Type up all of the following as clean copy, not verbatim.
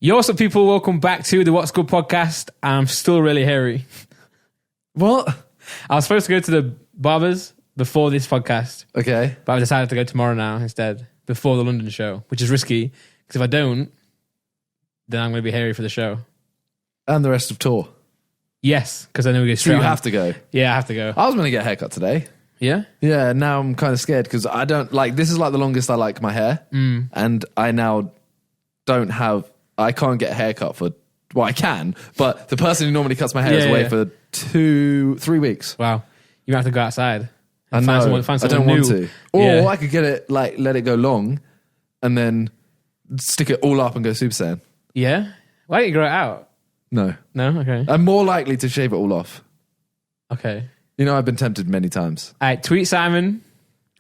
Yo, what's up, people? Welcome back to the What's Good podcast. I'm still really hairy. What? I was supposed to go to the barbers before this podcast, Okay. but I've decided to go tomorrow now instead, before the London show, which is risky, because if I don't, then I'm going to be hairy for the show. And the rest of tour. Yes, because I know we go So straight you on. have to go. Yeah, I have to go. I was going to get a haircut today. Yeah? Yeah, now I'm kind of scared because I don't like, this is like the longest I like my hair. And I now I can't get a haircut for, well, I can, but the person who normally cuts my hair is away for 3 weeks. Wow. You have to go outside. I know. Find I someone don't new. want to. Or I could get it, like, let it go long and then stick it all up and go Super Saiyan. Yeah? Why don't you grow it out? No. No? Okay. I'm more likely to shave it all off. Okay. You know, I've been tempted many times. All right, tweet Simon.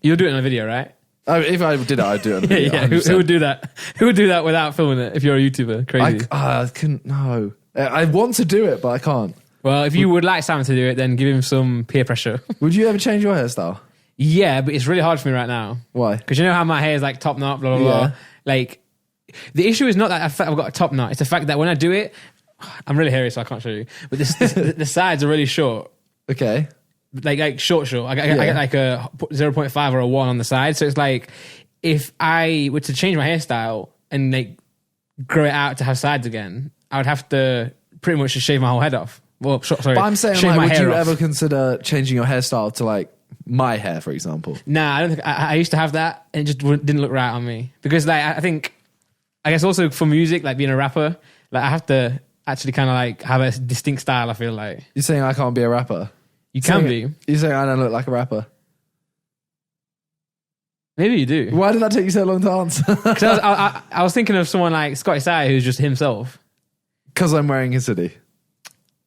You'll do it in a video, right? If I did it, I'd do it on a video. Yeah. Who would do that? Who would do that without filming it if you're a YouTuber? Crazy. I couldn't, no. I want to do it, but I can't. Well, if you would like Simon to do it, then give him some peer pressure. Would you ever change your hairstyle? Yeah, but it's really hard for me right now. Why? Because you know how my hair is like top knot, blah, blah, blah. Yeah. Like, the issue is not that I've got a top knot. It's the fact that when I do it, I'm really hairy, so I can't show you. But the sides are really short. Okay. Like short. I get like a 0.5 or a 1 on the side. So it's like, if I were to change my hairstyle and like grow it out to have sides again, I would have to pretty much just shave my whole head off. Well, sorry. But I'm saying, shave like, my would hair you off. ever consider changing your hairstyle to, like, my hair, for example? Nah, I don't think I used to have that, and it just didn't look right on me. Because like I guess also for music, like being a rapper, like I have to actually kind of like have a distinct style. I feel like You're saying I can't be a rapper? you can be. You're saying I don't look like a rapper? Maybe you do. Why did that take you so long to answer? Because I was thinking of someone like Scotty Sai, who's just himself. Because I'm wearing his hoodie.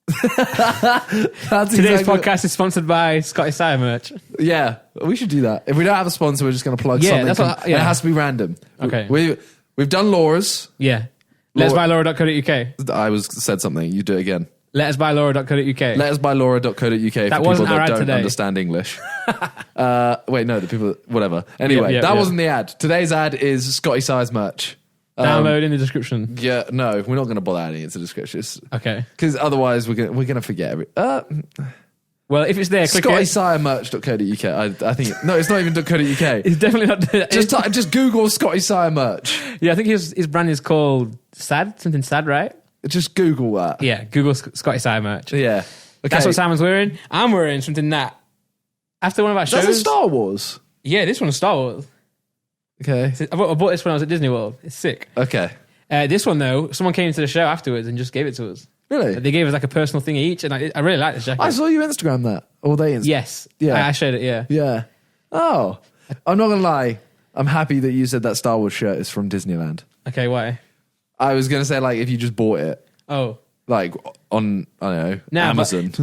Today's podcast is sponsored by Scotty Sai merch. Yeah, we should do that. If we don't have a sponsor, we're just going to plug something. That's what, and it has to be random. Okay. We've done Laura's. Yeah. Let's buy Laura.co.uk. I said something. You do it again. Let us buy Laura.co.uk. Let us buy Laura.co.uk for people that don't today. understand English. Wait, no, the people, whatever. Anyway, that wasn't the ad. Today's ad is Scotty Sai's merch. Download in the description. Yeah, no, we're not going to bother adding it to the description. Okay. Because otherwise we're gonna forget every. Well, if it's there, click Scotty it. Sai merch.co.uk. I think no, it's not even .co.uk. It's definitely not. Just Google Scotty Sai merch. Yeah, I think his brand is called Sad, something sad, right? Just Google that. Yeah, Google Scotty Sai merch. Yeah. Okay. That's what Simon's wearing. I'm wearing something that after one of our shows. That's a Star Wars. Yeah, this one's Star Wars. Okay. I bought this when I was at Disney World. It's sick. Okay. This one though, someone came to the show afterwards and just gave it to us. Really? They gave us like a personal thing each, and I really like this jacket. I saw you Instagram that. Or they Instagram. Yes. Yeah. I shared it. Yeah. Yeah. Oh, I'm not gonna lie. I'm happy that you said that Star Wars shirt is from Disneyland. Okay. Why? I was gonna say like if you just bought it, Oh. like on I don't know Amazon.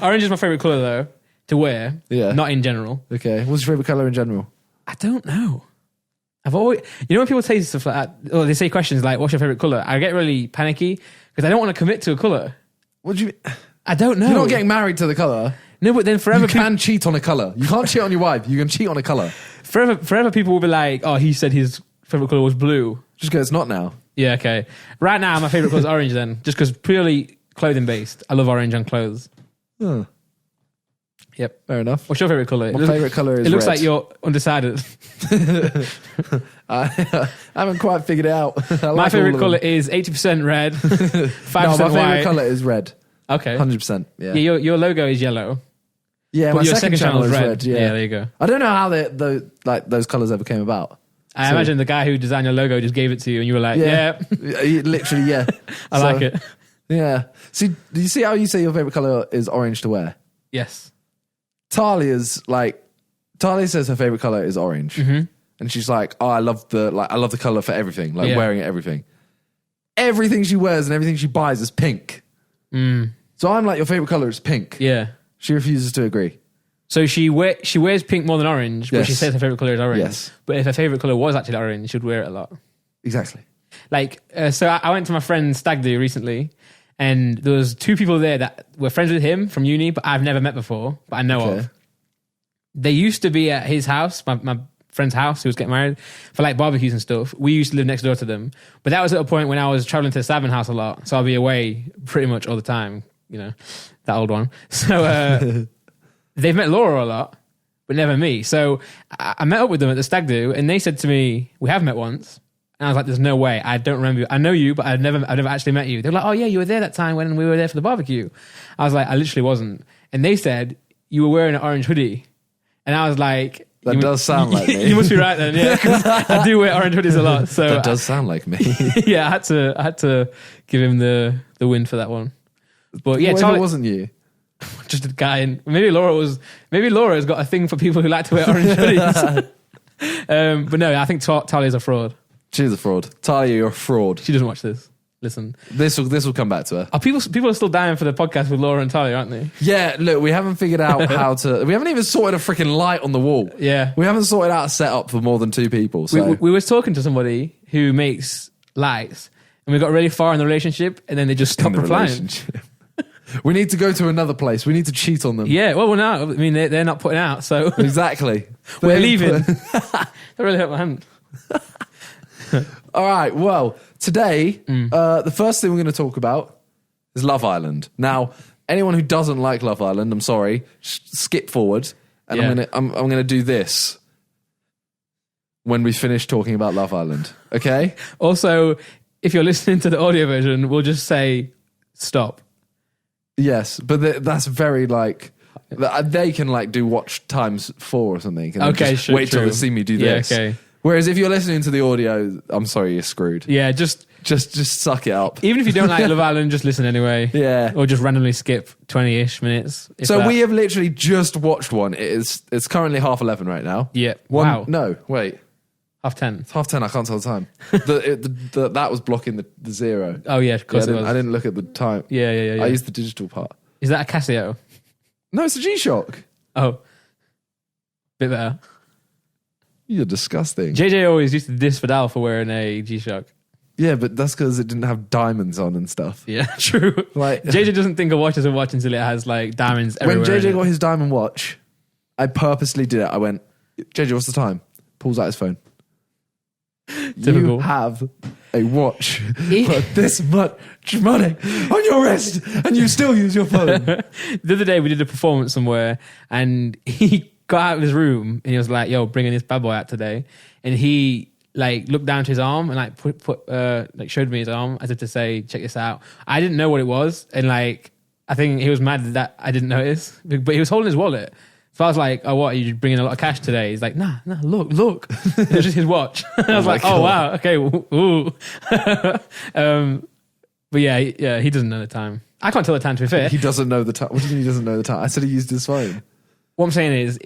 Orange is my favorite color though to wear. Yeah. Not in general. Okay. What's your favorite color in general? I don't know. I've always, you know, when people say stuff like that, or they say questions like, "What's your favorite color?" I get really panicky because I don't want to commit to a color. What do you? I don't know. You're not getting married to the color. No, but then forever You can cheat on a color. You can't cheat on your wife. You can cheat on a color. forever people will be like, "Oh, he said his favorite color was blue." Just go. It's not now. Yeah, okay. Right now, my favorite color is orange. Then, just because purely clothing based, I love orange on clothes. Huh. Yep. Fair enough. What's your favorite color? My favorite color is. It looks red. like you're undecided. I haven't quite figured it out. My favorite color is 80% red, 5% No, my white. favorite color is red. Okay. 100%. Yeah. Yeah, your logo is yellow. Yeah, But my your second channel is red. Yeah. there you go. I don't know how those colors ever came about. I imagine the guy who designed your logo just gave it to you and you were like, yeah, Literally, yeah. I like it. Yeah. See, do you see how you say your favorite color is orange to wear? Yes. Talia says her favorite color is orange. Mm-hmm. And she's like, "Oh, I love the color for everything, like Yeah. wearing everything. Everything she wears and everything she buys is pink." So I'm like, "Your favorite color is pink." Yeah. She refuses to agree. So she wears pink more than orange, but Yes. she says her favorite color is orange. Yes. But if her favorite color was actually orange, she'd wear it a lot. Exactly. Like, so I went to my friend's stag do recently, and there was 2 people there that were friends with him from uni, but I've never met before, but I know of. They used to be at his house, my friend's house who was getting married for like barbecues and stuff. We used to live next door to them. But that was at a point when I was traveling to the Savin house a lot. So I'll be away pretty much all the time, you know, that old one. So they've met Laura a lot, but never me. So I met up with them at the stag do and they said to me, we have met once. And I was like, there's no way. I don't remember you. I know you, but I've never actually met you. They were like, oh yeah, you were there that time when we were there for the barbecue. I was like, I literally wasn't. And they said, you were wearing an orange hoodie. And I was like... That does sound like me. You must be right then, yeah. 'Cause I do wear orange hoodies a lot. So that does sound like me. Yeah, I had to give him the win for that one. But yeah, what if it wasn't you? Just a guy. And maybe Laura's got a thing for people who like to wear orange hoodies. But no, I think Talia's a fraud. She's a fraud. Talia, you're a fraud. She doesn't watch this. Listen. This will come back to her. Are people are still dying for the podcast with Laura and Talia, aren't they? Yeah, look, we haven't figured out how to... We haven't even sorted a freaking light on the wall. Yeah. We haven't sorted out a setup for more than 2 people, so... We was talking to somebody who makes lights, and we got really far in the relationship, and then they just stopped replying. We need to go to another place. We need to cheat on them. Yeah, well, no. I mean, they're not putting out, so... Exactly. We're leaving. That really hurt my hand. All right, well, today, the first thing we're going to talk about is Love Island. Now, anyone who doesn't like Love Island, I'm sorry, skip forward, and Yeah. I'm gonna do this when we finish talking about Love Island. Okay? Also, if you're listening to the audio version, we'll just say stop. Yes, but that's very like they can like do watch times 4 or something. And Okay, just sure, wait till true. they see me do this. Yeah, okay. Whereas if you're listening to the audio, I'm sorry, you're screwed. Yeah, just suck it up. even if you don't like Love Island, just listen anyway. Yeah. Or just randomly skip 20-ish minutes. So we have literally just watched one. It's currently 11:30 right now. Yeah. One, Wow. No, wait. 10:30. It's 10:30. I can't tell the time. That was blocking the 0. Oh yeah, of course Yeah, it was. I didn't look at the time. Yeah. I used the digital part. Is that a Casio? No, it's a G-Shock. Oh. Bit better. You're disgusting. JJ always used to diss Vidal for wearing a G-Shock. Yeah, but that's because it didn't have diamonds on and stuff. Yeah, true. Like JJ doesn't think a watch is a watch until it has like diamonds everywhere. when in JJ it. got his diamond watch, I purposely did it. I went, JJ, what's the time? Pulls out his phone. Typical. You have a watch for this much money on your wrist, and you still use your phone. The other day we did a performance somewhere, and he got out of his room and he was like, "Yo, bringing this bad boy out today." And he like looked down to his arm and like like showed me his arm as if to say, "Check this out." I didn't know what it was, and like I think he was mad that I didn't notice, but he was holding his wallet. So I was like, "Oh, what? Are you bringing a lot of cash today?" He's like, "Nah, look." It was just his watch. And I was like, "Oh wow, okay." Ooh. But yeah, he doesn't know the time. I can't tell the time, to be fair. He doesn't know the time. What do you mean he doesn't know the time? I said he used his phone. What I'm saying is,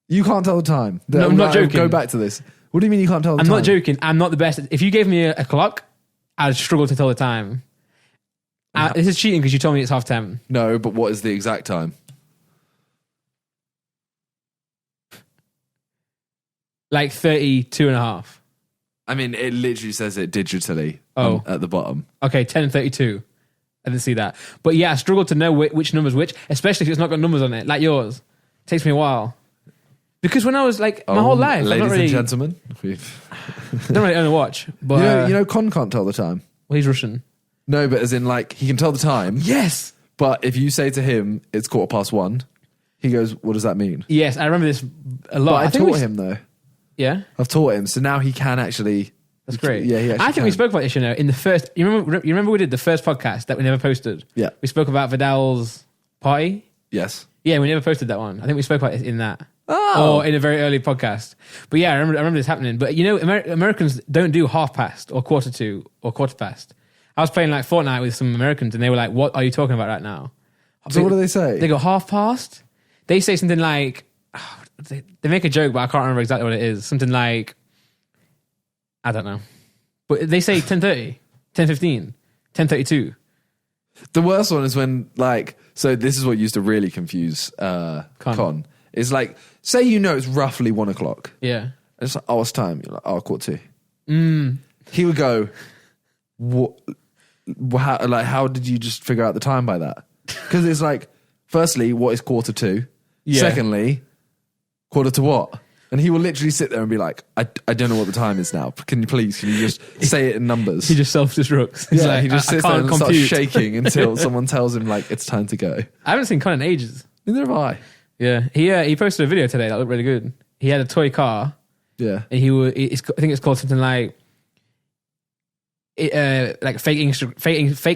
You can't tell the time. No, I'm not joking. Go back to this. What do you mean you can't tell the I'm time? not joking. I'm not the best. If you gave me a clock, I'd struggle to tell the time. This is cheating because you told me it's 10:30. No, but what is the exact time? Like 32 and a half. I mean, it literally says it digitally at the bottom. Okay, 10:32. I didn't see that. But yeah, I struggle to know which number's which, especially if it's not got numbers on it, like yours. It takes me a while. Because when I was like, my whole life, ladies I'm not really, and gentlemen, I don't really own a watch. But you know, Con can't tell the time. well, he's Russian. No, but as in like, he can tell the time. Yes. But if you say to him, it's 1:15, he goes, what does that mean? Yes, I remember this a lot. But I taught him though. Yeah? I've taught him, so now he can actually... That's great. Yeah, he actually I think we spoke about this, in the first... You remember we did the first podcast that we never posted? Yeah. We spoke about Vidal's party? Yes. Yeah, we never posted that one. I think we spoke about it in that. Oh. Or in a very early podcast. But yeah, I remember this happening. But Americans don't do 2:30 or 1:45 or 1:15. I was playing like Fortnite with some Americans and they were like, "What are you talking about right now?" So what do they say? They go 2:30. They say something like... They make a joke, but I can't remember exactly what it is. Something like... I don't know. But they say 10:30, 10:15, 10:32. The worst one is when, like... So this is what used to really confuse Con. It's like, say it's roughly 1 o'clock. Yeah. And it's like, oh, what's time? You're like, oh, 1:45. He would go, what? How did you just figure out the time by that? Because it's like, firstly, what is 1:45? Yeah. Secondly, 1:45 what? And And he will literally sit there and be like, I don't know what the time is now. Can you just say it in numbers? He just self-destructs. He's like, he just sits there and starts shaking until someone tells him like it's time to go. I haven't seen Con in ages. Neither have I. Yeah, he posted a video today that looked really good. He had a toy car. Yeah, and I think it's called something like fake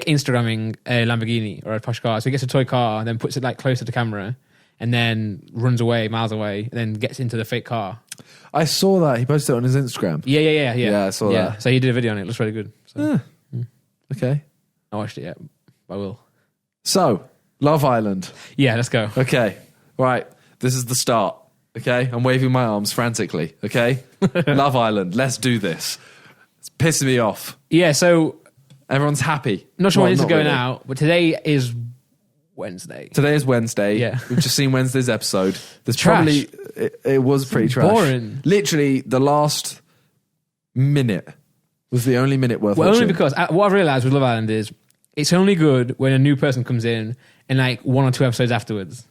Instagramming a Lamborghini or a posh car. So he gets a toy car and then puts it like close to the camera and then runs away miles away and then gets into the fake car. I saw that. He posted it on his Instagram. Yeah. Yeah, I saw that. So he did a video on it. It looks really good. So. Okay. I watched it yet. I will. So, Love Island. Yeah, let's go. Okay. Right. This is the start. Okay. I'm waving my arms frantically. Okay. Love Island. Let's do this. It's pissing me off. Yeah, so... Everyone's happy. Not sure when this is going out, but today is Wednesday. Today is Wednesday. Yeah. We've just seen Wednesday's episode. There's Trash. probably... It was pretty trash. Boring. Literally, the last minute was the only minute worth watching. Only because what I've realised with Love Island is it's only good when a new person comes in and like 1 or 2 episodes afterwards.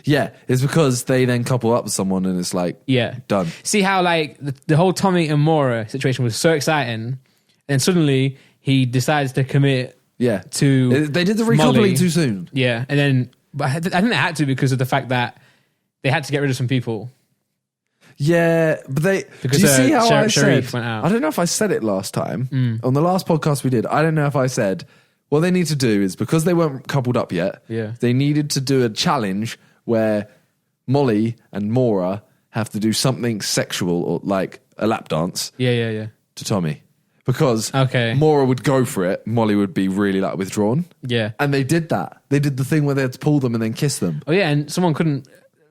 Yeah, it's because they then couple up with someone and it's like, done. See how like the whole Tommy and Maura situation was so exciting, and suddenly he decides to commit. Yeah, to they did the recoupling Molly. too soon. Yeah, and then but I think they had to because of the fact that they had to get rid of some people. Yeah, but because do you see how I Sharif said? went out. I don't know if I said it last time on the last podcast we did. I don't know if I said what they need to do is because they weren't coupled up yet. Yeah, they needed to do a challenge where Molly and Maura have to do something sexual or like a lap dance. Yeah. To Tommy. Because Maura would go for it, Molly would be really like withdrawn. Yeah. And they did that. They did the thing where they had to pull them and then kiss them. Oh yeah, and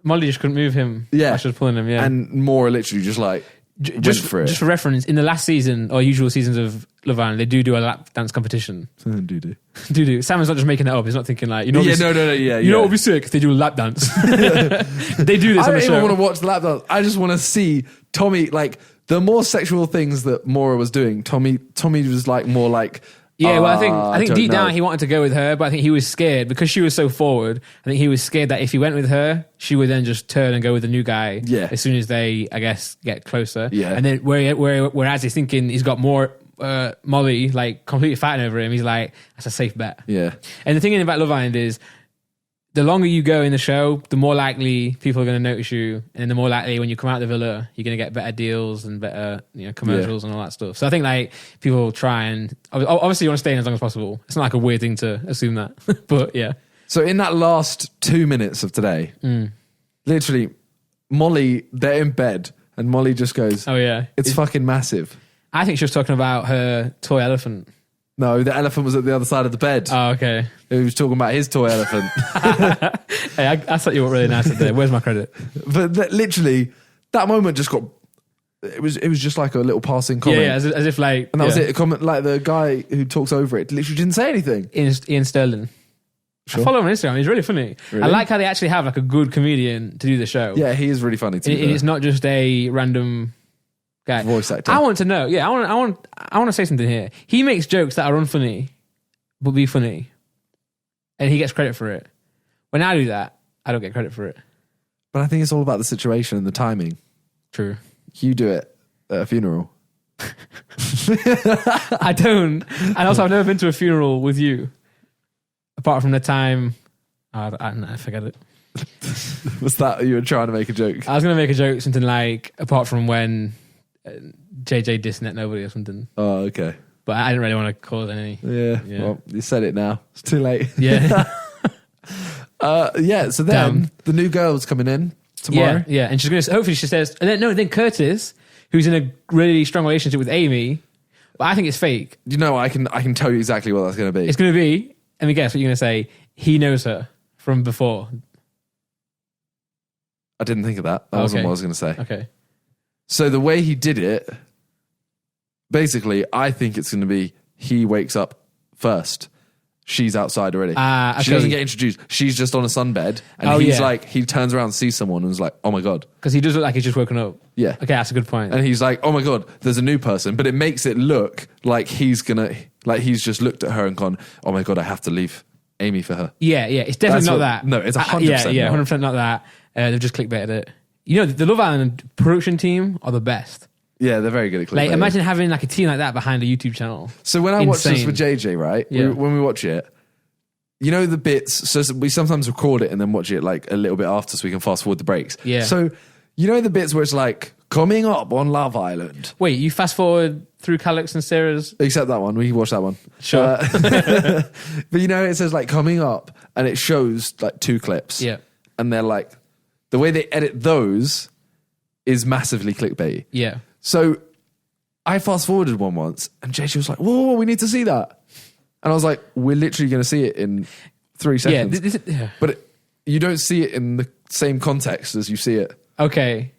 Molly just couldn't move him. Yeah. She was pulling him, yeah. And Maura literally just like went for it. Just for reference, in the last season or usual seasons of Love Island, they do a lap dance competition. Do. Simon's not just making that up. He's not thinking like, no. You know what would be sick if they do a lap dance? They do this on the show. I don't even want to watch the lap dance. I just want to see Tommy, like, the more sexual things that Maura was doing, Tommy was like more like... Yeah, well, I think deep down he wanted to go with her, but I think he was scared because she was so forward. I think he was scared that if he went with her, she would then just turn and go with the new guy. Yeah. As soon as they, I guess, get closer. Yeah. And then whereas he's thinking he's got more Molly like completely fighting over him, he's like, that's a safe bet. Yeah. And the thing about Love Island is, the longer you go in the show, the more likely people are going to notice you, and the more likely when you come out of the villa, you're going to get better deals and better commercials and all that stuff. So I think like people try and obviously you want to stay in as long as possible. It's not like a weird thing to assume that, but yeah. So in that last 2 minutes of today, literally, Molly, they're in bed, and Molly just goes, "Oh yeah, it's fucking massive." I think she was talking about her toy elephant. No, the elephant was at the other side of the bed. Oh, okay. He was talking about his toy elephant. Hey, I thought you were really nice today. Where's my credit? But literally, that moment just got... It was just like a little passing comment. Yeah, as if like... And that was it. A comment, like the guy who talks over it literally didn't say anything. Ian Sterling. Sure. I follow him on Instagram. He's really funny. Really? I like how they actually have like a good comedian to do the show. Yeah, he is really funny too. It's not just a random... guy. Voice actor. I want to know. Yeah, I want to say something here. He makes jokes that are unfunny, but be funny, and he gets credit for it. When I do that, I don't get credit for it. But I think it's all about the situation and the timing. True. You do it at a funeral. I don't. And also, I've never been to a funeral with you, apart from the time. I forget it. Was that you were trying to make a joke? I was going to make a joke, something like, apart from when JJ dissed Net Nobody or something. Oh, okay. But I didn't really want to cause any. Yeah. Well, you said it now. It's too late. Yeah. So then the new girl's coming in tomorrow. Yeah. And she's going to, hopefully she says, and then Curtis, who's in a really strong relationship with Amy, but I think it's fake. You know, I can tell you exactly what that's going to be. It's going to be, let me guess what you're going to say, he knows her from before. I didn't think of that. That wasn't what I was going to say. Okay. So the way he did it, basically, I think it's going to be he wakes up first. She's outside already. Okay. She doesn't get introduced. She's just on a sunbed. And he's like, he turns around and sees someone and is like, oh my God. Because he does look like he's just woken up. Yeah. Okay, that's a good point. And he's like, oh my God, there's a new person. But it makes it look like he's just looked at her and gone, oh my God, I have to leave Amy for her. Yeah. It's definitely not that. No, it's 100% not that. They've just clickbaited it. You know, the Love Island production team are the best. Yeah, they're very good at clickbait. Like, imagine having like a team like that behind a YouTube channel. So when I watch this with JJ, right? Yeah. When we watch it, you know the bits. So we sometimes record it and then watch it like a little bit after, so we can fast forward the breaks. Yeah. So you know the bits where it's like coming up on Love Island. Wait, you fast forward through Calix and Sarah's? Except that one, we watched that one. Sure. But you know, it says like coming up, and it shows like 2 clips. Yeah. And they're like, the way they edit those is massively clickbaity. Yeah. So I fast forwarded one once, and JJ was like, whoa, we need to see that. And I was like, we're literally going to see it in 3 seconds. Yeah. But you don't see it in the same context as you see it. Okay.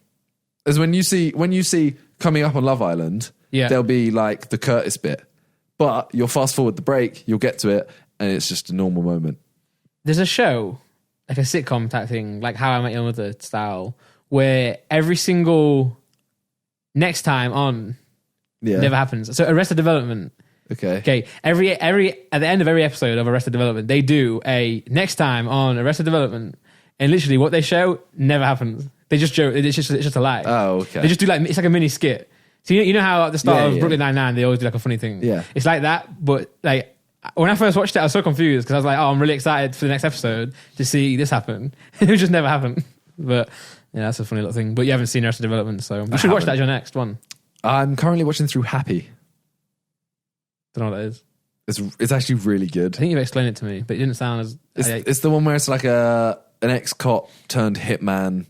As when you see coming up on Love Island, there'll be like the Curtis bit. But you'll fast forward the break, you'll get to it, and it's just a normal moment. There's a show, like a sitcom type thing, like How I Met Your Mother style, where every single next time on never happens. So Arrested Development. Okay. Every at the end of every episode of Arrested Development, they do a next time on Arrested Development, and literally what they show never happens. They just joke. It's just a lie. Oh, okay. They just do like, it's like a mini skit. So you know how at the start of Brooklyn Nine-Nine they always do like a funny thing. Yeah. It's like that, but like when I first watched it, I was so confused because I was like, oh, I'm really excited for the next episode to see this happen. It just never happened. But yeah, that's a funny little thing. But you haven't seen Arrested Development, so you should watch that as your next one. I'm currently watching through Happy. Don't know what that is. It's actually really good. I think you've explained it to me, but it didn't sound as... It's the one where it's like an ex-cop turned hitman.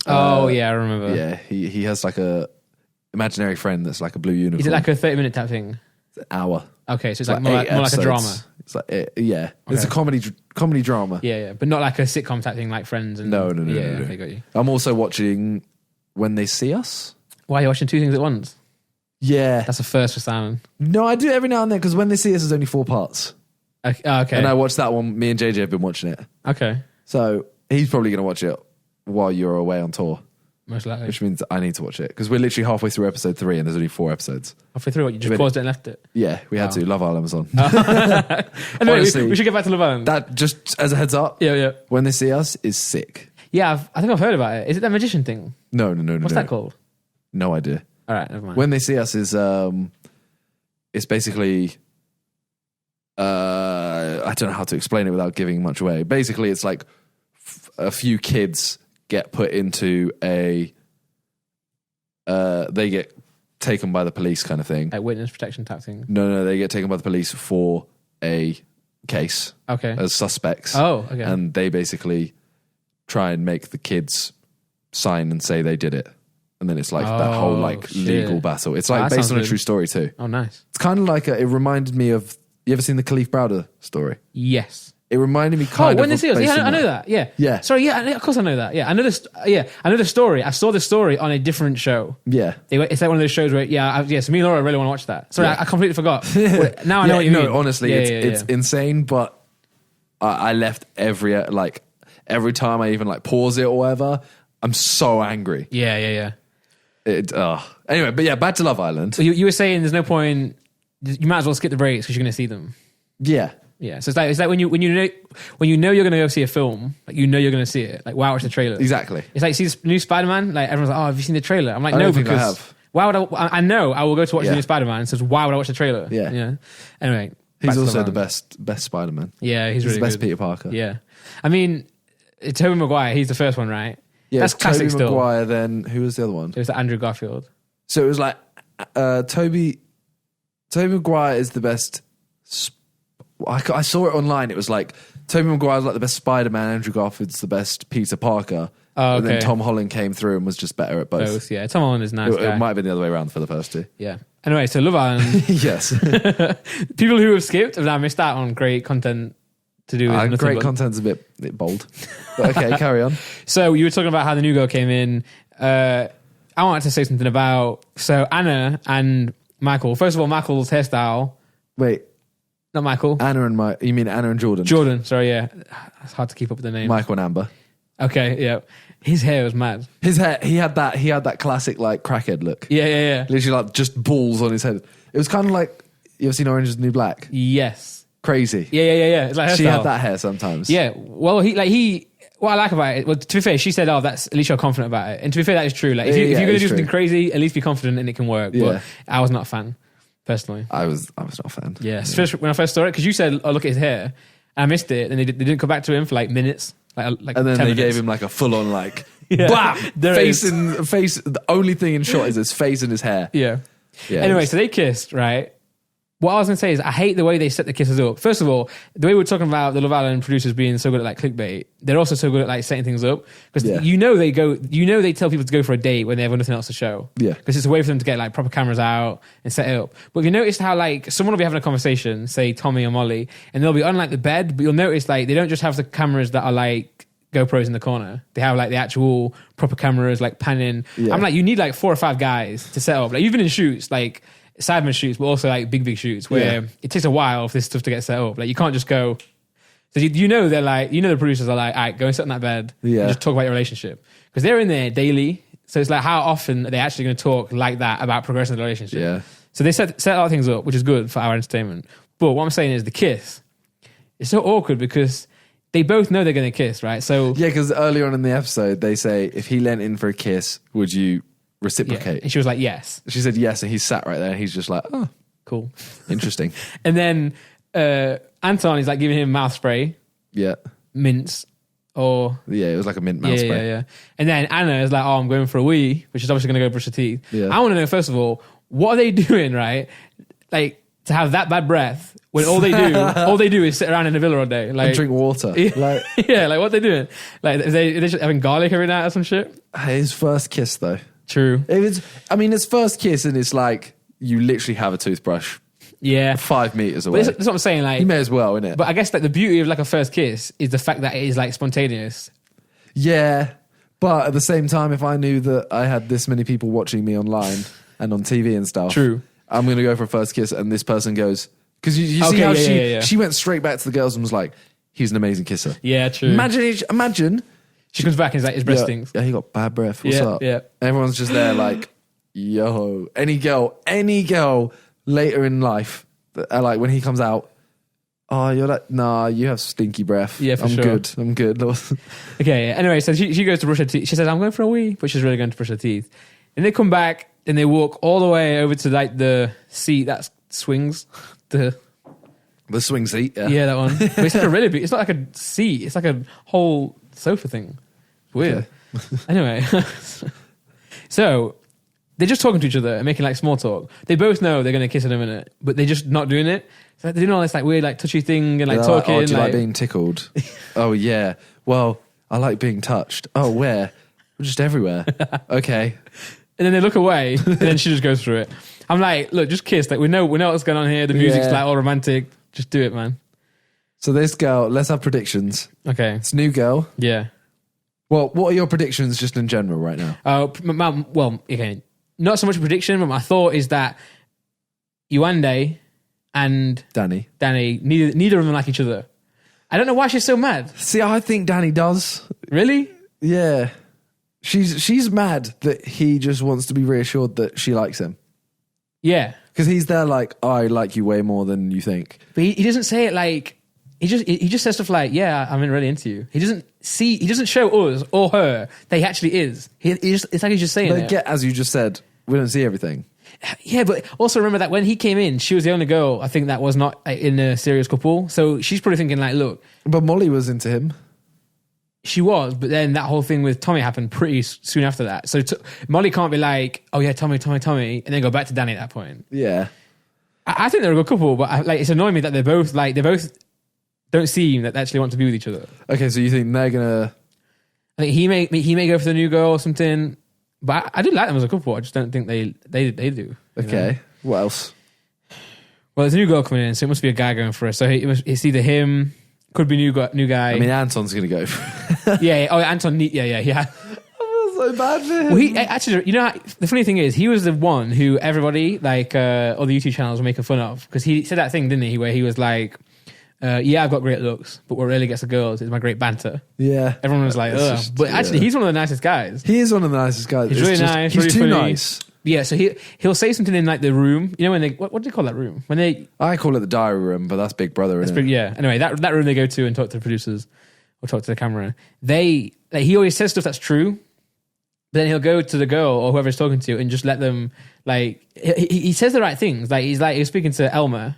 Oh, yeah, I remember. Yeah, he has like a imaginary friend that's like a blue unicorn. Is it like a 30-minute type thing? It's an hour. Okay, so it's like more like a drama. It's like it's a comedy drama. Yeah, but not like a sitcom type thing like Friends. And No. Yeah, okay, got you. I'm also watching When They See Us. Why are you watching 2 things at once? Yeah, that's a first for Simon. No, I do it every now and then because When They See Us is only 4 parts. Okay, and I watched that one. Me and JJ have been watching it. Okay, so he's probably going to watch it while you're away on tour. Most likely. Which means I need to watch it because we're literally halfway through episode 3 and there's only 4 episodes. Halfway through, what, you just paused it and left it? Yeah, we had to. Love Island was on. Anyway, honestly, we should get back to Love Island. That, just as a heads up, yeah. When They See Us is sick. Yeah, I think I've heard about it. Is it that magician thing? No. What's that called? No idea. All right, never mind. When They See Us is it's basically I don't know how to explain it without giving much away. Basically, it's like a few kids get put into a they get taken by the police kind of thing. Like witness protection type thing? No, they get taken by the police for a case. Okay. As suspects. Oh, okay. And they basically try and make the kids sign and say they did it. And then it's like that whole like legal battle. It's like based on a true story too. Oh, nice. It's kind of like it reminded me of, you ever seen the Khalif Browder story? Yes. It reminded me kind of. When They See Us. Yeah, I know that. Yeah. Yeah. Sorry. Yeah. Of course I know that. Yeah. I know this. Yeah. I know the story. I saw the story on a different show. Yeah. It's like one of those shows where so me and Laura really want to watch that. Sorry, I completely forgot. Now I know what you mean. No, honestly, it's insane. But I left every time I even like pause it or whatever, I'm so angry. Yeah. Anyway, but yeah, back to Love Island. So you were saying there's no point. You might as well skip the breaks because you're going to see them. Yeah. Yeah, so it's like when you know you're going to go see a film, like you know you're going to see it. Like, wow, watch the trailer. Exactly. It's like see this new Spider-Man. Like everyone's like, oh, have you seen the trailer? I'm like, I no, don't think because I have. Why would I know I will go to watch the new Spider-Man. So why would I watch the trailer? Yeah. Anyway, he's also the best Spider-Man. Yeah, he's really the best good. Peter Parker. Yeah, I mean, Tobey Maguire. He's the first one, right? Yeah, that's classic. Tobey Maguire. Then who was the other one? It was Andrew Garfield. So it was like Tobey Maguire is the best. I saw it online. It was like Tobey Maguire's like the best Spider-Man. Andrew Garfield's the best Peter Parker. Oh, okay. And then Tom Holland came through and was just better at both. Yeah. Tom Holland is nice. It might have been the other way around for the first two. Yeah. Anyway, so Love Island. Yes. People who have skipped have now missed out on great content to do with great content's a bit bold. But okay, carry on. So you were talking about how the new girl came in. I wanted to say something about Anna and Michael. First of all, Michael's hairstyle. Wait. Not Michael. You mean Anna and Jordan? Jordan, sorry, yeah. It's hard to keep up with the name. Michael and Amber. Okay, yeah. His hair was mad. His hair, he had that classic like crackhead look. Yeah. Literally like just balls on his head. It was kind of like, you ever seen Orange is the New Black? Yes. Crazy. Yeah. It's like she had that hair sometimes. Yeah. Well, he what I like about it, well, to be fair, she said, "Oh, that's at least you're confident about it." And to be fair, that is true. Like, if you're going to do something crazy, at least be confident and it can work. Yeah. But I was not a fan, personally. I was not a fan. Yeah, especially when I first saw it, because you said, "Oh, look at his hair," and I missed it, and they didn't come back to him for like minutes, like and then 10 they minutes. gave him like a full on like, Yeah. bam, There face is. in face. The only thing in shot is his face and his hair. Yeah. Yeah. Anyway, so they kissed, right? What I was going to say is I hate the way they set the kisses up. First of all, the way we're talking about the Love Island producers being so good at like clickbait, they're also so good at like setting things up. Because they tell people to go for a date when they have nothing else to show. Yeah. Because it's a way for them to get like proper cameras out and set it up. But have you noticed how like someone will be having a conversation, say Tommy or Molly, and they'll be on like the bed, but you'll notice like they don't just have the cameras that are like GoPros in the corner. They have like the actual proper cameras like panning. Yeah. I'm like, you need like 4 or 5 guys to set up. Like you've been in shoots, like Sidemen shoots, but also like big shoots where it takes a while for this stuff to get set up. Like you can't just go. So you know they're like, the producers are like, all right, go and sit on that bed. Yeah. And just talk about your relationship because they're in there daily. So it's like, how often are they actually going to talk like that about progressing the relationship? Yeah. So they set a lot of things up, which is good for our entertainment. But what I'm saying is the kiss. It's so awkward because they both know they're going to kiss, right? So Yeah, because earlier on in the episode, they say, if he leant in for a kiss, would you reciprocate? and she was like, yes. She said yes, and he sat right there. He's just like, oh, Cool. interesting. And then Anton is like giving him mouth spray, Yeah. mints, or Yeah, it was like a mint mouse spray. yeah. And then Anna is like, oh, I'm going for a wee, which is obviously going to go brush her teeth. Yeah. I want to know, first of all, what are they doing, right? Like, to have that bad breath when all they do is sit around in the villa all day. Like, And drink water. Yeah, Like, yeah, like what are they doing? Like, are they just having garlic every night or some shit? his first kiss, though. True. His first kiss, and it's like, you literally have a toothbrush Yeah. 5 meters But away. that's what I'm saying. Like, You may as well, innit? but I guess like the beauty of like a first kiss is the fact that it is like spontaneous. Yeah, but at the same time, if I knew that I had this many people watching me online and on TV and stuff, True. I'm going to go for a first kiss, and this person goes, because you see Okay, how yeah. she went straight back to the girls and was like, he's an amazing kisser. Yeah, true. Imagine She comes back and is like, his breath yeah, stinks. yeah, he got bad breath. What's Yeah, up? yeah. Everyone's just there like, yo, any girl later in life, like when he comes out, oh, you're like, nah, you have stinky breath. Yeah, for I'm sure. good. I'm good. Okay, yeah. Anyway, so she goes to brush her teeth. She says, I'm going for a wee, but she's really going to brush her teeth. And they come back and they walk all the way over to like the seat that swings. The swing seat. Yeah, that one. But it's like a really big, it's not like a seat, it's like a whole sofa thing. It's weird. Anyway, so they're just talking to each other and making like small talk. They both know they're going to kiss in a minute, but they're just not doing it. So they're doing all this like weird like touchy thing and like They're talking. Like, oh, do you like being tickled? Oh, yeah. Well, I like being touched. Oh, where? Just everywhere. Okay. And then they look away, and then she just goes through it. I'm like, look, just kiss. Like we know what's going on here. The music's like all romantic. Just do it, man. So this girl, let's have predictions. Okay. It's a new girl. Yeah. Well, what are your predictions just in general right now? Well, okay. Not so much a prediction, but my thought is that Yuande and Danny, neither of them like each other. I don't know why she's so mad. See, I think Danny does. Really? Yeah. She's mad that he just wants to be reassured that she likes him. Yeah. Because he's there like, I like you way more than you think. But he doesn't say it like, he just says stuff like, yeah, I'm really into you. He doesn't show us or her that he actually is. It's like he's just saying it. As you just said, we don't see everything. Yeah, but also remember that when he came in, she was the only girl, I think, that was not in a serious couple. So she's probably thinking like, look. But Molly was into him. She was, but then that whole thing with Tommy happened pretty soon after that. So Molly can't be like, oh yeah, Tommy, and then go back to Danny at that point. Yeah. I think they're a good couple, but it's annoying me that they both don't seem that they actually want to be with each other. Okay, so you think they're gonna? I think he may go for the new girl or something, but I do like them as a couple. I just don't think they do. Okay, what else? Well, there's a new girl coming in, so it must be a guy going for her. So it's either him, could be new guy. I mean, Anton's gonna go. yeah. Oh, Anton. Yeah. I feel so bad for him. Well, he actually, the funny thing is, he was the one who everybody, like, all the YouTube channels were making fun of, because he said that thing, didn't he, where he was like, yeah, I've got great looks, but what really gets the girls is my great banter. Yeah. Everyone was like, ugh. But actually, he's one of the nicest guys. He is one of the nicest guys. He's really nice. He's really too funny. nice. Yeah, so he'll say something in like the room. You know when they what do they call that room? I call it the diary room, but that's Big Brother, isn't it? Yeah. Anyway, that room they go to and talk to the producers or talk to the camera, he always says stuff that's true, but then he'll go to the girl or whoever he's talking to and just let them, like, he says the right things. Like, he was speaking to Elmer,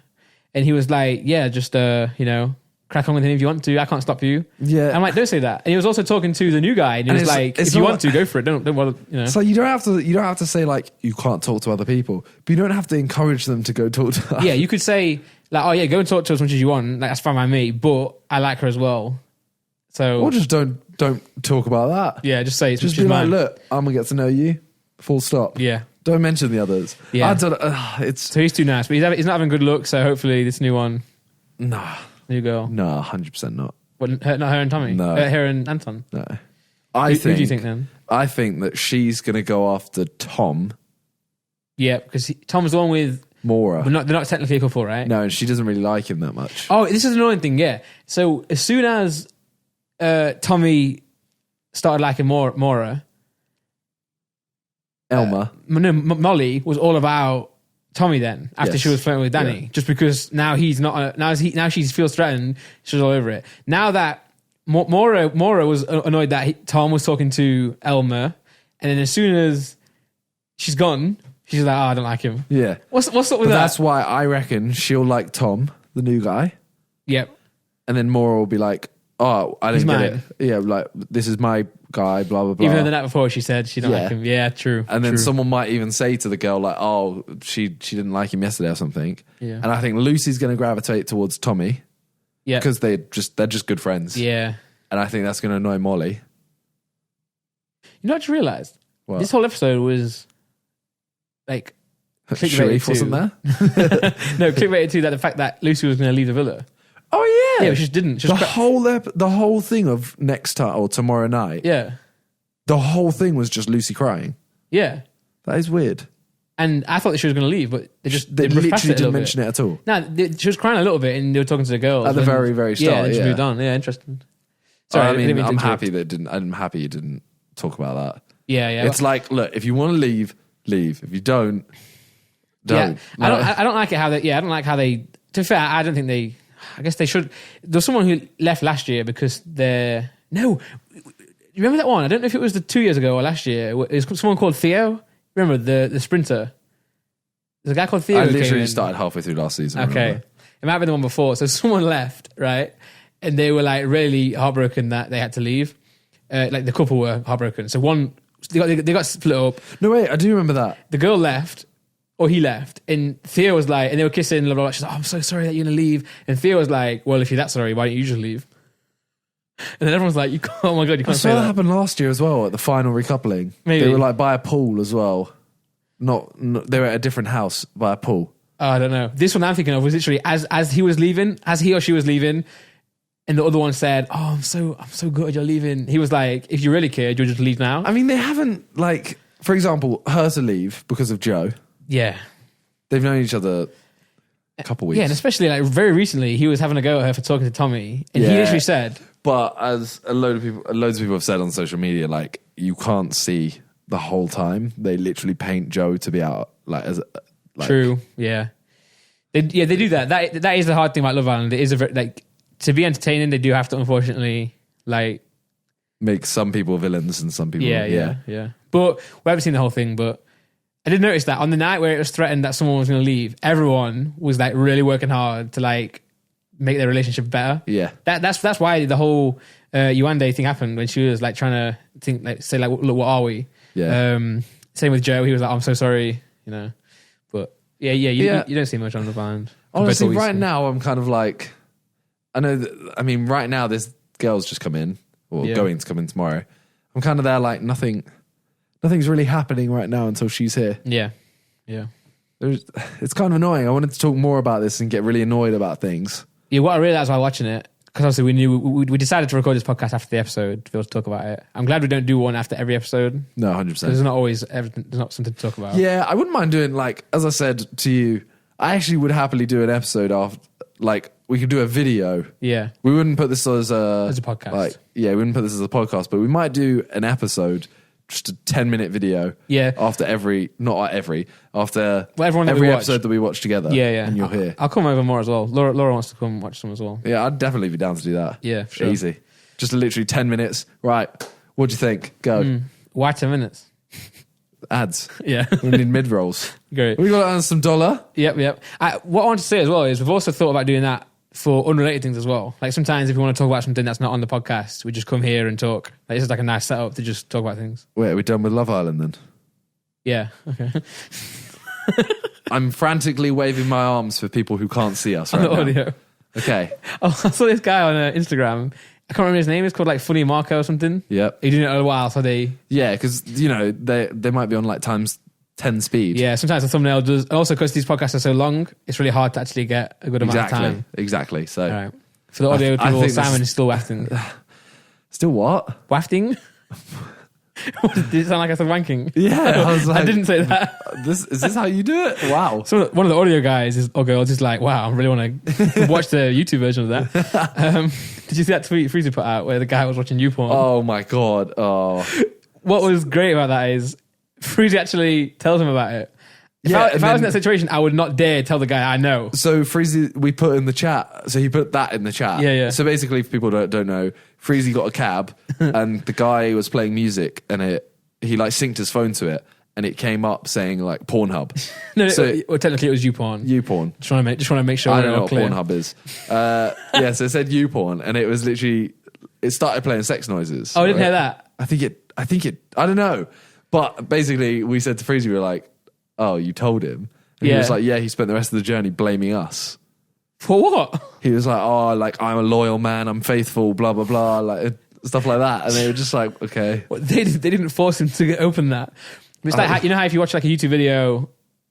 and he was like, yeah, just, crack on with him if you want to. I can't stop you. Yeah. I'm like, don't say that. And he was also talking to the new guy, and he was like, if you want to, go for it. Don't bother, So you don't have to say, like, you can't talk to other people, but you don't have to encourage them to go talk to us. Yeah, you could say, like, oh yeah, go and talk to us as much as you want. Like, that's fine by me, but I like her as well. So, or just don't talk about that. Yeah, just say it's just be like, look, I'm gonna get to know you. Full stop. Yeah. Don't mention the others. Yeah. I don't. So he's too nice, but he's not having good luck. So hopefully this new one. Nah. New girl. No, 100% not. What, not her and Tommy? No. Her and Anton? No. Who do you think then? I think that she's going to go after Tom. Yeah, because Tom's the one with... Maura. But they're not technically a couple, right? No, and she doesn't really like him that much. Oh, this is an annoying thing, yeah. So as soon as Tommy started liking Maura... Elmer. Molly was all about Tommy then, after she was flirting with Danny. Just because now he's not... now she feels threatened, she's all over it. Now that Maura was annoyed that Tom was talking to Elmer, and then as soon as she's gone, she's like, oh, I don't like him. Yeah. What's up with that? That's why I reckon she'll like Tom, the new guy. Yep. And then Maura will be like, oh, I didn't get it. Yeah, like, this is my guy, blah, blah, blah. Even though the night before she said she don't like him. Yeah, true. And then someone might even say to the girl, like, oh, she didn't like him yesterday or something. Yeah. And I think Lucy's going to gravitate towards Tommy. Yeah. Because they're just good friends. Yeah. And I think that's going to annoy Molly. You know what I just realised? What? This whole episode was like Sharif wasn't there? No, clickbaited too, that the fact that Lucy was going to leave the villa. Oh yeah. Yeah, but she just didn't. She The whole thing of next time or tomorrow night. Yeah. The whole thing was just Lucy crying. Yeah. That is weird. And I thought that she was going to leave, but they literally didn't mention it at all. No, she was crying a little bit, and they were talking to the girls at the very, very start. Yeah, and she moved on. Yeah, interesting. Sorry, I mean, I'm happy you didn't talk about that. Yeah, yeah. It's like, look, if you want to leave, leave. If you don't. Yeah, I don't like it how they. Yeah, I don't like how they. To be fair, I don't think they. I guess they should. There was someone who left last year because they're no. You remember that one? I don't know if it was the 2 years ago or last year. It was someone called Theo. Remember the sprinter? There's a guy called Theo. I literally started halfway through last season. Okay, it might have been the one before. So someone left, right, and they were like really heartbroken that they had to leave. Like the couple were heartbroken. So they got split up. No wait, I do remember that. The girl left. Or he left, and Theo was like, and they were kissing, blah, blah, blah. She's like, oh, I'm so sorry that you're gonna leave. And Theo was like, well, if you're that sorry, why don't you just leave? And then everyone's like, oh my God, you can't say that. That happened last year as well at the final recoupling. Maybe. They were like by a pool as well. Not they were at a different house by a pool. Oh, I don't know. This one I'm thinking of was literally as he was leaving, as he or she was leaving, and the other one said, oh, I'm so good you're leaving. He was like, if you really cared, you'll just leave now. I mean, they haven't, like, for example, her to leave because of Joe. Yeah. They've known each other a couple weeks. Yeah, and especially like very recently, he was having a go at her for talking to Tommy, and he literally said. But as loads of people have said on social media, like, you can't see the whole time. They literally paint Joe to be out like as. Like, true. Yeah. They do that. That is the hard thing about Love Island. It is like to be entertaining. They do have to unfortunately like make some people villains and some people. Yeah. But we haven't seen the whole thing, but. I did notice that on the night where it was threatened that someone was going to leave, everyone was like really working hard to like make their relationship better. Yeah, that's why the whole Yuande thing happened when she was like trying to think like say like look what are we? Yeah. Same with Joe. He was like I'm so sorry, you know. But you don't see much on the band. Honestly, right now I'm kind of like I know that, I mean right now this girl's just come in or going to come in tomorrow. I'm kind of there like nothing's really happening right now until she's here. Yeah. It's kind of annoying. I wanted to talk more about this and get really annoyed about things. Yeah, what I realized while watching it, because obviously we knew we decided to record this podcast after the episode to be able to talk about it. I'm glad we don't do one after every episode. No, 100%. There's not always everything. There's not something to talk about. Yeah, I wouldn't mind doing like as I said to you. I actually would happily do an episode after. Like we could do a video. Yeah, we wouldn't put this as a podcast. Like we wouldn't put this as a podcast, but we might do an episode. Just a 10-minute video. Yeah. After every episode that we watch together. Yeah. And you're here. I'll come over more as well. Laura wants to come watch some as well. Yeah, I'd definitely be down to do that. Yeah, for sure. Easy. Just literally 10 minutes. Right. What do you think? Go. Why 10 minutes? Ads. Yeah. We need mid-rolls. Great. We got to earn some dollar. Yep. What I want to say as well is we've also thought about doing that for unrelated things as well. Like sometimes if we want to talk about something that's not on the podcast, we just come here and talk. Like, this is like a nice setup to just talk about things. Wait, are we done with Love Island then? Yeah. Okay. I'm frantically waving my arms for people who can't see us right On the now. audio. Okay. Oh, I saw this guy on Instagram. I can't remember his name. It's called like Funny Marco or something. Yep. He did it a while, so they... Yeah, because, you know, they might be on like times 10 speed. Yeah, sometimes the thumbnail does... Also, because these podcasts are so long, it's really hard to actually get a good amount of time. Exactly. So, All right. For the audio people, think Simon is still wafting. Still what? Wafting? Did it sound like I said wanking? Yeah, I was like, I didn't say that. Is this how you do it? Wow. So one of the audio guys or girls is like, wow, I really want to watch the YouTube version of that. Did you see that tweet Freezy put out where the guy was watching YouPorn? Oh my God. Oh. What was great about that is Freezy actually tells him about it. If I was in that situation, I would not dare tell the guy I know. So Freezy, we put in the chat. So he put that in the chat. Yeah. So basically, if people don't know, Freezy got a cab and the guy was playing music and he like synced his phone to it and it came up saying like Pornhub. Well, technically it was YouPorn. YouPorn. Just want to make sure I don't know we're what clear. Pornhub is. Yeah, so it said YouPorn and it was literally, it started playing sex noises. Oh, I didn't hear that. I think it, I don't know. But basically we said to Freezy, we were like, oh, you told him? And he was like, yeah, he spent the rest of the journey blaming us. For what? He was like, oh, like, I'm a loyal man, I'm faithful, blah, blah, blah, like, stuff like that. And they were just like, okay. Well, they didn't force him to open that. It's like, you know how if you watch like a YouTube video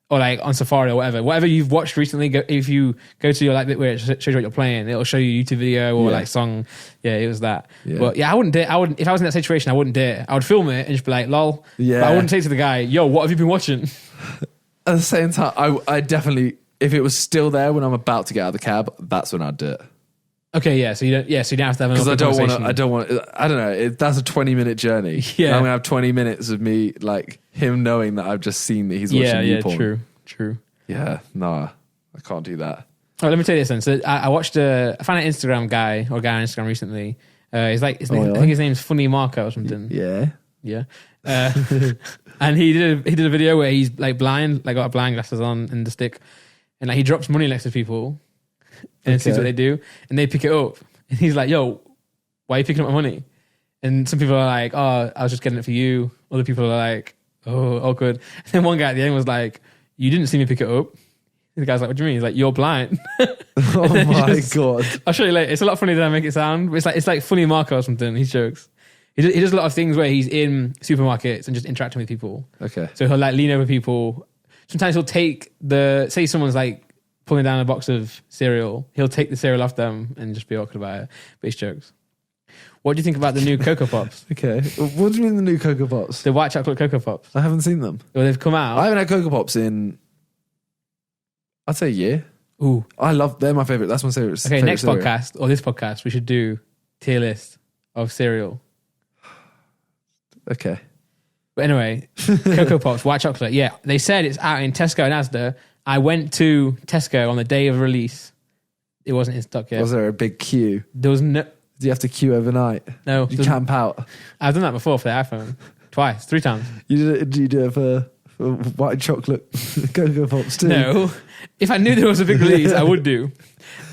or like on Safari or whatever you've watched recently, if you go to your like bit where it shows you what you're playing, it'll show you a YouTube video or like song. Yeah, it was that. Yeah. But yeah, I wouldn't if I was in that situation, I wouldn't dare. I would film it and just be like, lol. Yeah. But I wouldn't say to the guy, yo, what have you been watching? At the same time, I definitely, if it was still there when I'm about to get out of the cab, that's when I'd do it. Okay, yeah. So you don't have to have an because conversation. I don't want. I don't know. That's a 20-minute journey. Yeah, I'm gonna have 20 minutes of me like him knowing that I've just seen that he's watching YouPorn. Yeah, true. Yeah, nah, I can't do that. Oh, let me tell you this then. So I watched I found an Instagram guy on Instagram recently. He's like, I think his name's Funny Marco or something. Yeah. And he did a video where he's like blind, like got blind glasses on and the stick, and like he drops money next to people, and sees what they do, and they pick it up, and he's like, "Yo, why are you picking up my money?" And some people are like, "Oh, I was just getting it for you." Other people are like, "Oh, awkward." And then one guy at the end was like, "You didn't see me pick it up." And the guy's like, "What do you mean?" He's like, "You're blind." Oh my God! I'll show you later. It's a lot funnier than I make it sound. But it's like Funny Marco or something. He jokes. He does a lot of things where he's in supermarkets and just interacting with people. Okay. So he'll like lean over people. Sometimes he'll take say someone's like pulling down a box of cereal. He'll take the cereal off them and just be awkward about it. But it's jokes. What do you think about the new Cocoa Pops? Okay. What do you mean the new Cocoa Pops? The white chocolate Cocoa Pops. I haven't seen them. Well, they've come out. I haven't had Cocoa Pops in, I'd say a year. Ooh. They're my favorite. That's my favorite. Okay, next cereal. podcast or this podcast, we should do tier list of cereal. Okay. But anyway, Cocoa Pops, white chocolate. Yeah, they said it's out in Tesco and Asda. I went to Tesco on the day of release. It wasn't in stock yet. Was there a big queue? There was no... Did you have to queue overnight? No. Did you camp out? I've done that before for the iPhone. Twice, 3 times. Did you do it for white chocolate Cocoa Pops too? No. If I knew there was a big release, I would do.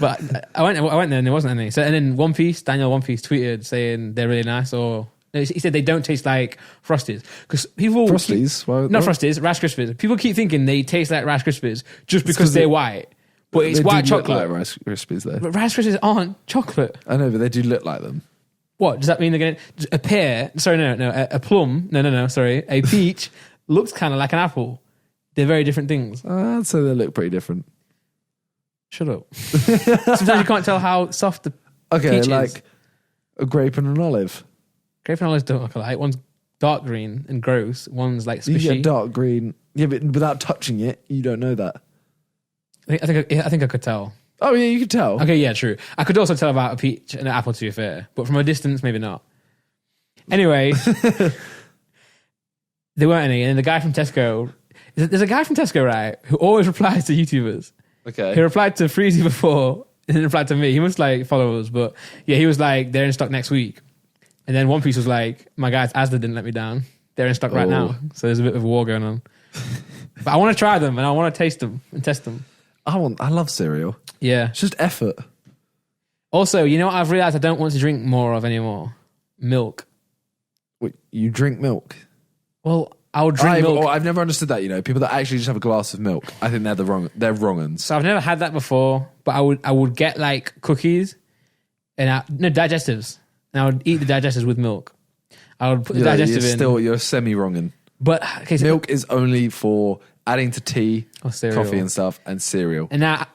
But I went there and there wasn't any. So, and then Daniel One Piece tweeted saying they're really nice or... He said they don't taste like Frosties. Because people... Frosties? Not Frosties, Rice Krispies. People keep thinking they taste like Rice Krispies just because they're white. But it's white chocolate. Look like Rice Krispies though. But Rice Krispies aren't chocolate. I know, but they do look like them. What? Does that mean they're going to... A pear... Sorry, no. A plum... No, sorry. A peach looks kind of like an apple. They're very different things. I'd say they look pretty different. Shut up. Sometimes you can't tell how soft the peach like is. a grape and an olive. Grape and olives don't look alike. One's dark green and gross. One's like squishy. You get dark green. Yeah, but without touching it, you don't know that. I think I could tell. Oh yeah, you could tell. Okay, yeah, true. I could also tell about a peach and an apple, to be fair. But from a distance, maybe not. Anyway, there weren't any. And the guy from Tesco... There's a guy from Tesco, right, who always replies to YouTubers. Okay. He replied to Freezy before, and then replied to me. He must like follow us, but yeah, he was like, they're in stock next week. And then One Piece was like, my guys Asda didn't let me down. They're in stock right now. So there's a bit of a war going on. But I want to try them and I want to taste them and test them. I love cereal. Yeah. It's just effort. Also, you know what I've realized I don't want to drink more of anymore? Milk. Wait, you drink milk? Well, I'll drink milk. I've never understood that, people that actually just have a glass of milk. I think they're wrong uns. So I've never had that before, but I would get like cookies and digestives. And I would eat the digestives with milk. I would put the digestive in. You're semi-wronging. But okay, so milk is only for adding to tea, cereal, coffee and stuff, and cereal. And now,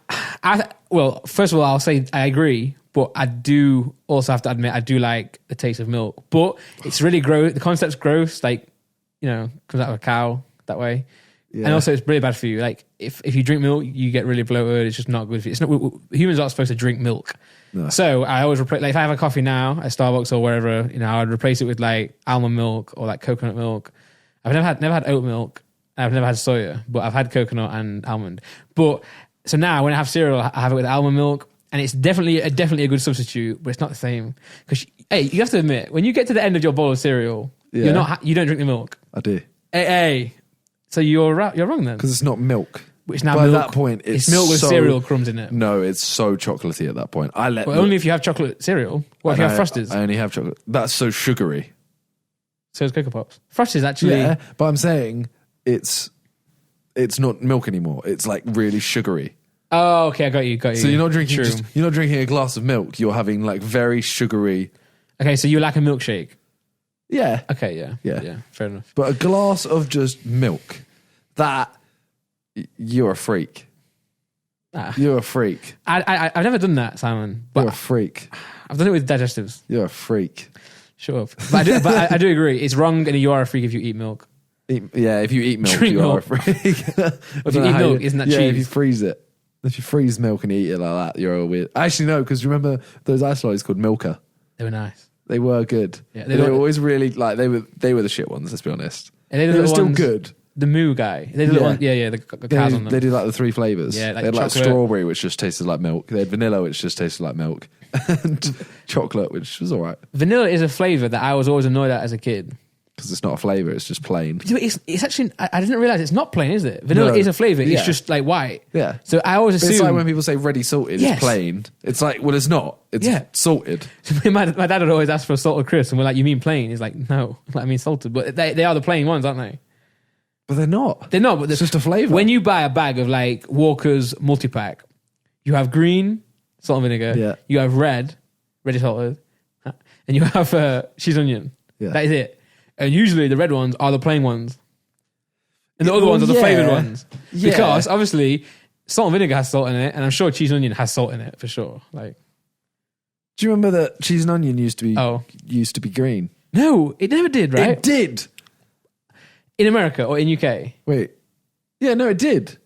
first of all, I'll say I agree, but I do also have to admit I do like the taste of milk. But it's really gross. The concept's gross, like, comes out of a cow that way. Yeah. And also it's really bad for you. Like if you drink milk, you get really bloated. It's just not good for you. It's not, humans aren't supposed to drink milk. No. So I always replace, like if I have a coffee now at Starbucks or wherever, I would replace it with like almond milk or like coconut milk. I've never had oat milk. I've never had soya, but I've had coconut and almond. But so now when I have cereal, I have it with almond milk, and it's definitely a good substitute, but it's not the same. Because you have to admit, when you get to the end of your bowl of cereal, you don't drink the milk. I do. Hey. So you're wrong then. Because it's not milk. It's now By milk. that point, it's milk with cereal crumbs in it. No, it's so chocolatey at that point. Only if you have chocolate cereal. What if you have Frosties? I only have chocolate. That's so sugary. So is Cocoa Pops. Frosties actually. Yeah, but I'm saying it's not milk anymore. It's like really sugary. Oh, okay, I got you. So you're not drinking a glass of milk. You're having like very sugary. Okay, so you like a milkshake. Yeah. Okay. Yeah. Fair enough. But a glass of just milk, you're a freak. You're a freak. I've never done that, Simon. But you're a freak. I've done it with digestives. You're a freak. Shut up. But I do agree. It's wrong, and you are a freak if you eat milk. If you eat milk, Drink you milk. are a freak. If you eat milk, isn't that cheese? If you freeze it. If you freeze milk and eat it like that, you're a weird. Actually, no, because remember those ice lollies called Milka? They were nice. They were good. Yeah, they were always really like they were the shit ones. Let's be honest. And they were still good. The Moo guy. They did the cows on them. They did like the 3 flavors. Yeah, like they had like chocolate. strawberry, which just tasted like milk. They had vanilla, which just tasted like milk, and chocolate, which was all right. Vanilla is a flavor that I was always annoyed at as a kid. Because it's not a flavor; it's just plain. It's actually I didn't realize it's not plain, is it? Vanilla is a flavor. It's just like white. Yeah. So I always assume it's like when people say ready salted, it's plain. It's like, well, it's not. It's salted. my dad would always ask for a salted crisp, and we're like, "You mean plain?" He's like, "No, I mean salted." But they are the plain ones, aren't they? But they're not. They're not. But it's just a flavor. When you buy a bag of like Walker's multi-pack, you have green salt and vinegar. Yeah. You have ready salted, and you have cheese onion. Yeah. That is it. And usually the red ones are the plain ones. And the other ones are the flavoured ones. Yeah. Because obviously salt and vinegar has salt in it, and I'm sure cheese and onion has salt in it for sure. Like, do you remember that cheese and onion used to be green? No, it never did, right? It did. In America or in UK? Wait. Yeah, no, it did.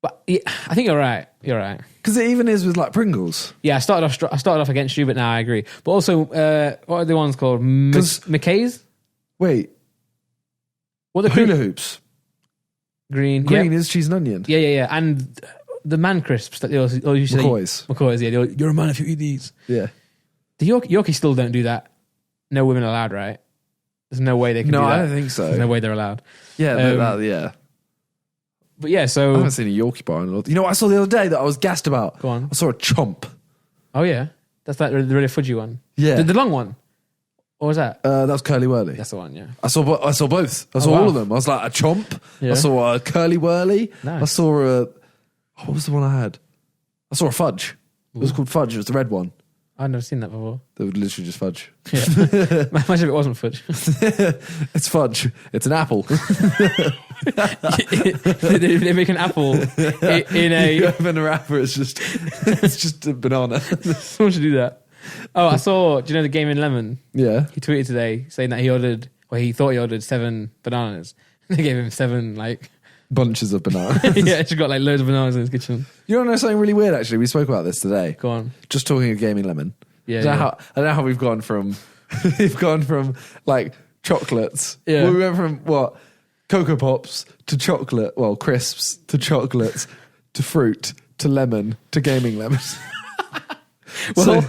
But I think you're right. You're right. Because it even is with like Pringles. Yeah, I started off against you, but now I agree. But also, what are the ones called? McKay's? Wait. What are the hula hoops? Green. Green is cheese and onion. Yeah. And the man crisps that they used to say. McCoy's, yeah. You're a man if you eat these. Yeah. The Yorkies still don't do that. No women allowed, right? There's no way they can do that. No, I don't think so. There's no way they're allowed. Yeah, yeah. But yeah, so... I haven't seen a Yorkie bar in a long time. You know what I saw the other day that I was gassed about? Go on. I saw a chomp. Oh, yeah? That's that the really fudgy one? Yeah. The long one? What was that? That was Curly Whirly. That's the one, yeah. I saw both. I saw all of them. I was like, a chomp. Yeah. I saw a Curly Whirly. Nice. I saw a... What was the one I had? I saw a fudge. It was called fudge. It was the red one. I've never seen that before. They would literally just fudge. Yeah. Imagine if it wasn't fudge. It's fudge. It's an apple. They make an apple in a... You open a wrapper, it's just a banana. Someone should do that. Oh, I saw, do you know the Game in Lemon? Yeah. He tweeted today saying that he thought he ordered 7 bananas. They gave him 7, like... bunches of bananas. Yeah, she's got like loads of bananas in his kitchen. You don't know something really weird, actually? We spoke about this today. Go on. Just talking of Gaming Lemon. Yeah. I don't know how we've gone from like chocolates. Yeah. Well, we went from what? Cocoa Pops to chocolate. Well, crisps to chocolates to fruit to lemon to Gaming Lemon. Well,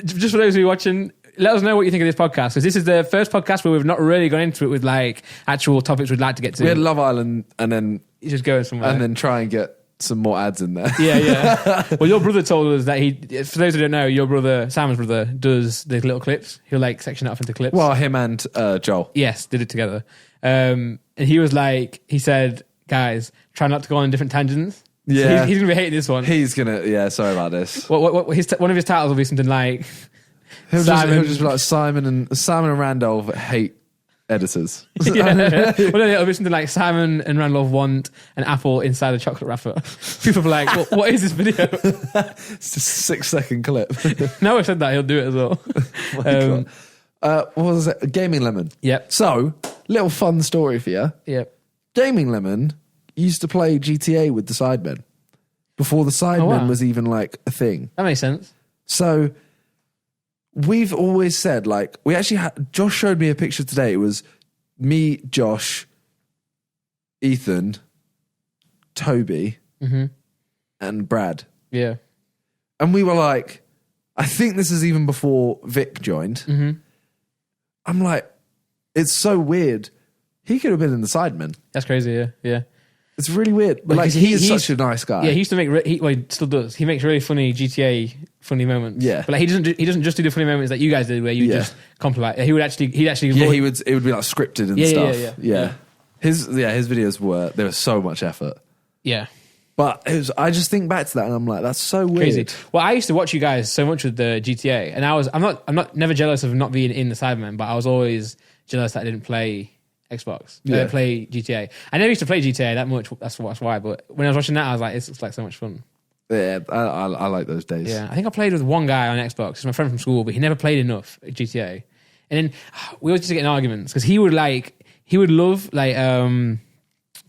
just for those who are watching, let us know what you think of this podcast, because this is the first podcast where we've not really gone into it with like actual topics we'd like to get to. We had Love Island, and then you just go somewhere, and then try and get some more ads in there. Yeah. Well, your brother told us that for those who don't know, your brother, Simon's brother, does the little clips. He'll like section it off into clips. Well, him and Joel. Yes, did it together. And he was like, he said, guys, try not to go on different tangents. Yeah. So he's going to be hating this one. He's going to, yeah, sorry about this. One of his titles will be something like, He'll just be like, Simon and Randolph hate editors. Yeah. Well, it'll be something like, Simon and Randolph want an apple inside a chocolate wrapper. People are like, well, what is this video? It's just a 6-second clip. Now I've said that, he'll do it as well. What was it? Gaming Lemon. Yep. So, little fun story for you. Yep. Gaming Lemon used to play GTA with the Sidemen before the Sidemen was even like a thing. That makes sense. So, we've always said, like, we actually had, Josh showed me a picture today. It was me, Josh, Ethan, Toby, and Brad. Yeah. And we were like, I think this is even before Vic joined. I'm like, it's so weird. He could have been in the Sidemen. That's crazy, yeah. It's really weird. But like, he's such a nice guy. Yeah, he used to make, he still does. He makes really funny GTA funny moments. Yeah. But like, he doesn't just do the funny moments that you guys did where you just compliment. It would be like scripted and stuff. Yeah. His videos they were so much effort. Yeah. But I just think back to that and I'm like, that's so weird. Crazy. Well, I used to watch you guys so much with the GTA, and I'm never jealous of not being in the Cybermen, but I was always jealous that I didn't play Xbox. I didn't play GTA. I never used to play GTA that much. That's why. But when I was watching that, I was like, it's like so much fun. Yeah, I like those days. Yeah, I think I played with one guy on Xbox. He's my friend from school, but he never played enough at GTA. And then we always used to get in arguments because he would love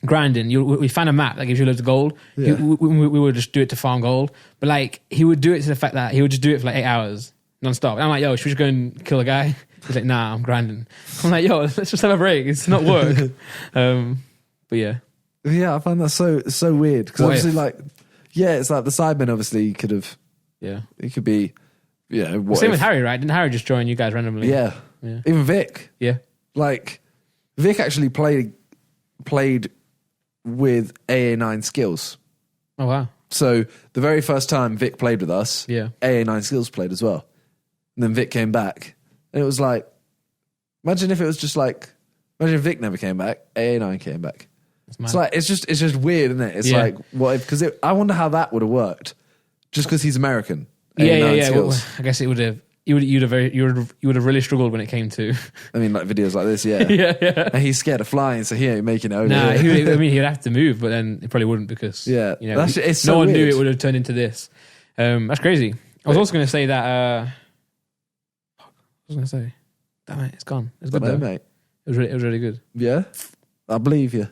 grinding. We find a map that gives you loads of gold. Yeah. We would just do it to farm gold. But like, he would do it to the fact that he would just do it for like 8 hours non-stop. And I'm like, yo, should we just go and kill a guy? He's like, nah, I'm grinding. I'm like, yo, let's just have a break. It's not work. But yeah. Yeah, I find that so weird. Because obviously, it's like the Sidemen obviously could have... Yeah. It could be, Same with Harry, right? Didn't Harry just join you guys randomly? Yeah. Even Vic. Yeah. Like, Vic actually played with AA9 Skills. Oh, wow. So the very first time Vic played with us, AA9 Skills played as well. And then Vic came back. And it was like, imagine if it was just like, imagine if Vic never came back, AA9 came back. It's like, it's just weird, isn't it? It's like, what if, because I wonder how that would have worked. Just because he's American. Yeah. Well, I guess it would have, you would have really struggled when it came to. I mean, like videos like this, yeah. Yeah. And he's scared of flying, so he ain't making it over. Nah, he would have to move, but then it probably wouldn't because it's so no one weird. knew it would have turned into this. That's crazy. I was also going to say that. What was I going to say? Damn it, it's gone. It's good though, mate. It was really good. Yeah, I believe you.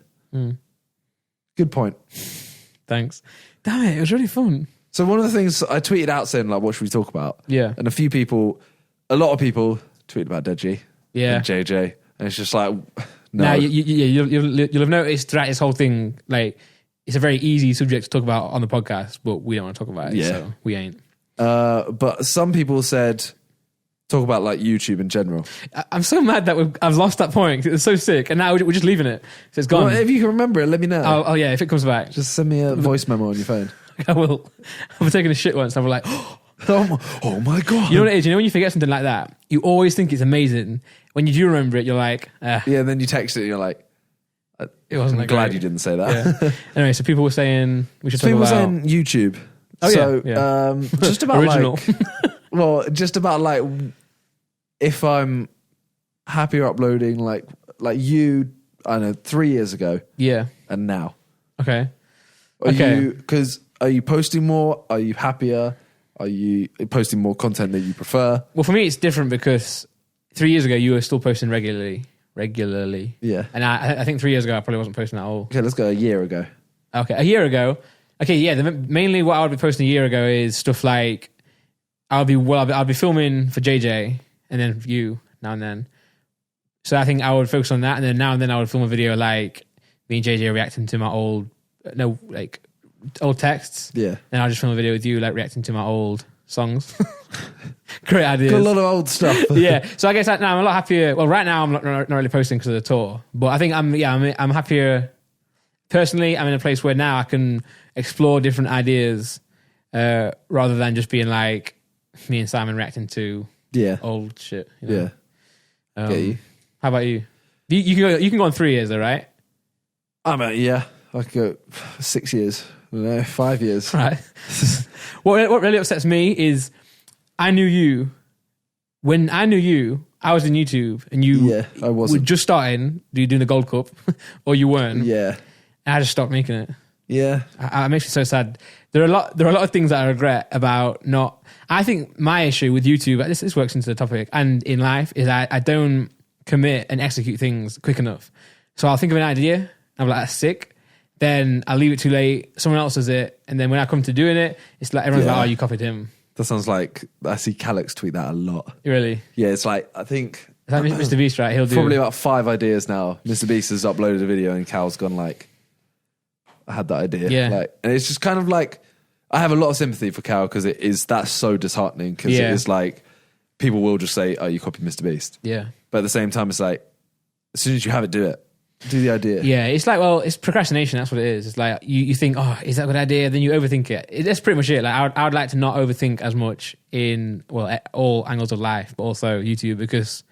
Good point. Thanks. Damn it, it was really fun. So one of the things I tweeted out saying, like, what should we talk about? Yeah. And a lot of people tweeted about Deji. Yeah. And JJ. And it's just like, no. Nah, you'll have noticed throughout this whole thing, like, it's a very easy subject to talk about on the podcast, but we don't want to talk about it, so we ain't. But some people said, talk about, like, YouTube in general. I'm so mad that I've lost that point. It's so sick. And now we're just leaving it. So it's gone. Well, if you can remember it, let me know. Oh, yeah, if it comes back. Just send me a voice memo on your phone. I will. I've taken a shit once and I'm like, oh my God. You know what it is? You know when you forget something like that, you always think it's amazing. When you do remember it, you're like, Yeah, then you text it and you're like, it wasn't I'm glad you didn't say that. Yeah. Anyway, so people were saying we should talk about... People were saying YouTube. Oh, so, yeah. Just about original. just about like if I'm happier uploading like you, I don't know, 3 years ago. Yeah. And now. Okay. Are you posting more? Are you happier? Are you posting more content that you prefer? Well, for me, it's different because 3 years ago, you were still posting regularly. Yeah. And I think 3 years ago, I probably wasn't posting at all. Okay, let's go a year ago. Okay, a year ago. Okay, yeah. Mainly what I would be posting a year ago is stuff like I'll be filming for JJ and then for you now and then. So I think I would focus on that, and then now and then I would film a video like me and JJ reacting to my old texts. Yeah. And I'll just film a video with you like reacting to my old songs. Great ideas. Got a lot of old stuff. Yeah. So I guess now I'm a lot happier. Well, right now I'm not really posting because of the tour, but I think I'm happier. Personally, I'm in a place where now I can explore different ideas rather than just being like me and Simon reacting to old shit. You know? Yeah. Get you. How about you? You can go on 3 years though, right? I could go 6 years. No, 5 years. Right. What really upsets me is I knew you. When I knew you, I was in YouTube and you I wasn't. were just starting doing the Gold Cup or you weren't. Yeah. And I just stopped making it. Yeah. It makes me so sad. There are a lot of things that I regret about not. I think my issue with YouTube, this works into the topic, and in life, is I don't commit and execute things quick enough. So I'll think of an idea, I'm like, that's sick. Then I'll leave it too late. Someone else does it, and then when I come to doing it, it's like everyone's like, "Oh, you copied him." That sounds like I see Calix tweet that a lot. Really? Yeah, it's like I think is that Mr. Beast, right? He'll do probably about 5 ideas now. Mr. Beast has uploaded a video, and Cal's gone like, "I had that idea." Yeah, and it's just kind of like I have a lot of sympathy for Cal because that's so disheartening because it is like people will just say, "Oh, you copied Mr. Beast." Yeah, but at the same time, it's like as soon as you have it, do it. Do the idea. Yeah, it's like, well, it's procrastination. That's what it is. It's like you think, oh, is that a good idea? Then you overthink it. That's pretty much it. Like I would like to not overthink as much in all angles of life, but also YouTube because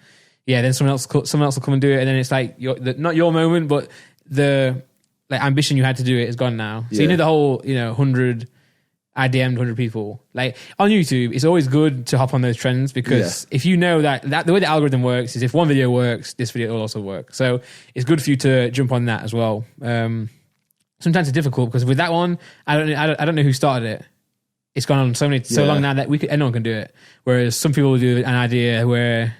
then someone else will come and do it, and then it's like not your moment, but the ambition you had to do it is gone now. So you need the whole 100. I DM'd 100 people. Like on YouTube, it's always good to hop on those trends because if you know that the way the algorithm works is if one video works, this video will also work. So it's good for you to jump on that as well. Sometimes it's difficult because with that one, I don't know who started it. It's gone on so long now that anyone can do it. Whereas some people will do an idea where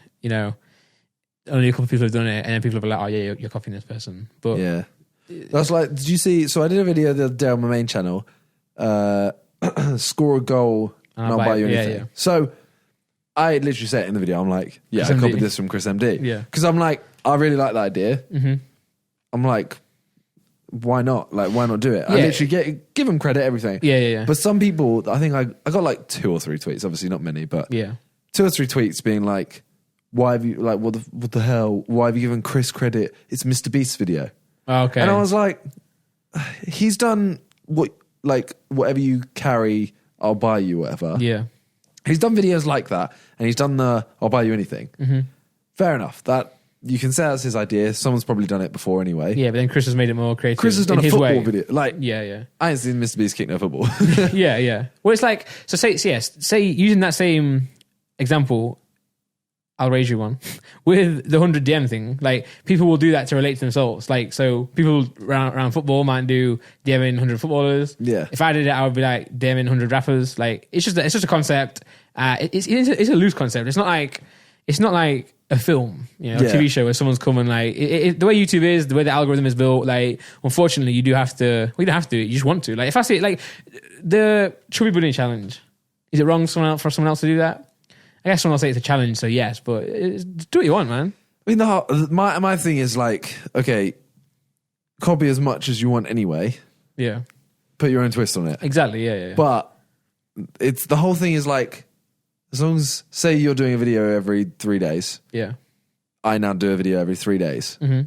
only a couple of people have done it, and then people will be like, "Oh yeah, you're copying this person." But that's like, did you see? So I did a video the other day on my main channel. Score a goal and I'll buy you anything. Yeah. So I literally said it in the video. I'm like, I copied this from Chris MD. Yeah. Because I'm like, I really like that idea. Mm-hmm. I'm like, why not? Like, why not do it? I literally give them credit, everything. Yeah. But some people, I think I got like 2 or 3 tweets, obviously not many, but 2 or 3 tweets being like, why have you, like, what the hell? Why have you given Chris credit? It's Mr. Beast's video. Oh, okay. And I was like, he's done whatever you carry, I'll buy you, whatever. Yeah. He's done videos like that, and he's done the I'll buy you anything. Mm-hmm. Fair enough. That you can say that's his idea. Someone's probably done it before anyway. Yeah, but then Chris has made it more creative. Chris has done a football video. Like, yeah. I ain't seen Mr. Beast kick no football. yeah. Well, it's like, so say using that same example, I'll raise you one with the 100 DM thing. Like people will do that to relate to themselves. Like, so people around football might do DMing 100 footballers. Yeah. If I did it, I would be like DMing 100 rappers. Like it's just a concept. It's a loose concept. It's not like a film, a TV show where someone's coming like the way YouTube is, the way the algorithm is built. Like, unfortunately, you do have to. Well, you don't have to. You just want to. Like, if I see it, like the Chubby Bunny challenge, is it wrong for someone else to do that? I guess someone will say it's a challenge, so yes, but do what you want, man. I mean, my thing is like, okay, copy as much as you want anyway. Yeah. Put your own twist on it. Exactly, yeah. But it's the whole thing is like, as long as, say you're doing a video every 3 days. Yeah. I now do a video every 3 days. Mm-hmm.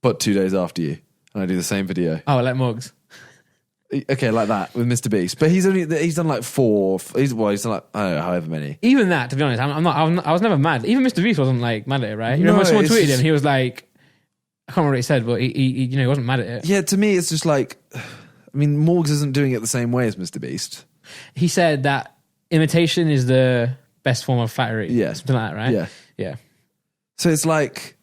But 2 days after you. And I do the same video. Oh, like Mugs. Okay, like that with Mr. Beast, but he's done like 4. He's done like I don't know, however many. Even that, to be honest, I was never mad. Even Mr. Beast wasn't like mad at it, right? You know, when someone tweeted him, he was like, I can't remember what he said, but he wasn't mad at it. Yeah, to me, it's just like, I mean, Morgs isn't doing it the same way as Mr. Beast. He said that imitation is the best form of flattery. Yeah, something like that, right? Yeah. So it's like,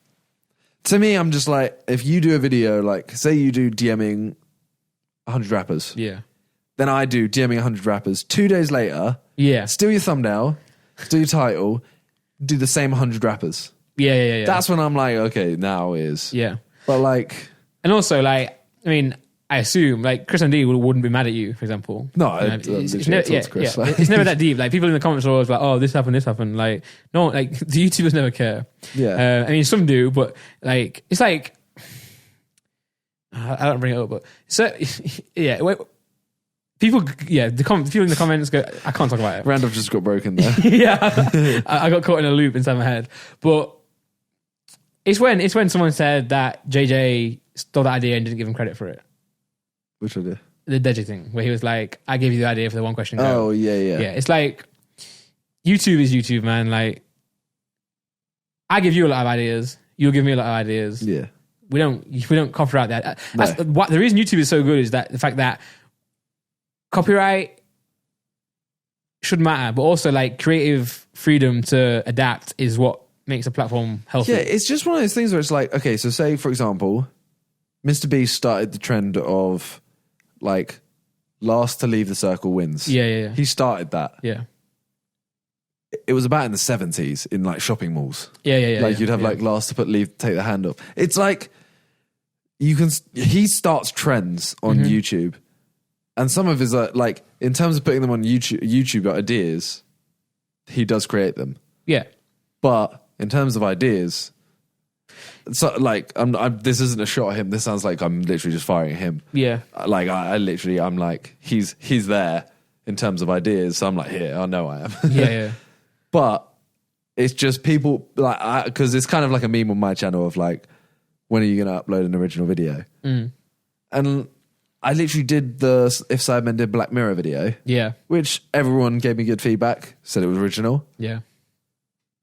to me, I'm just like, if you do a video, like, say you do DMing 100 rappers. Yeah. Then I do DMing 100 rappers. 2 days later, steal your thumbnail, steal your title, do the same 100 rappers. Yeah. That's when I'm like, okay, now is. Yeah. But like. And also, like, I mean, I assume, like, Chris and D wouldn't be mad at you, for example. No, it's never that deep. Like, people in the comments are always like, oh, this happened. Like, no, like, the YouTubers never care. Yeah. I mean, some do, but, like, it's like, I don't bring it up, but so yeah. People, yeah, people in the comments go, I can't talk about it. Randolph just got broken there. Yeah, I got caught in a loop inside my head. But it's when someone said that JJ stole that idea and didn't give him credit for it. Which idea? The Deji thing, where he was like, I gave you the idea for the one question go. Oh, yeah. Yeah, it's like, YouTube is YouTube, man. Like, I give you a lot of ideas. You'll give me a lot of ideas. Yeah. We don't copyright that. The reason YouTube is so good is that the fact that copyright should matter, but also like creative freedom to adapt is what makes a platform healthy. Yeah, it's just one of those things where it's like, okay, so say for example, Mr. Beast started the trend of like last to leave the circle wins. Yeah. He started that. Yeah. It was about in the 70s in like shopping malls. Yeah. Like you'd have like last to take the hand up. It's like he starts trends on YouTube. And some of his, like, in terms of putting them on YouTube ideas, he does create them. Yeah. But in terms of ideas, so, like, this isn't a shot at him. This sounds like I'm literally just firing at him. Yeah. Like, I'm like, he's there in terms of ideas. So I'm like, here, I know I am. Yeah. But it's just people, like, because it's kind of like a meme on my channel of, like, when are you going to upload an original video? And I literally did the If Sidemen did Black Mirror video. Yeah. Which everyone gave me good feedback, said it was original. Yeah.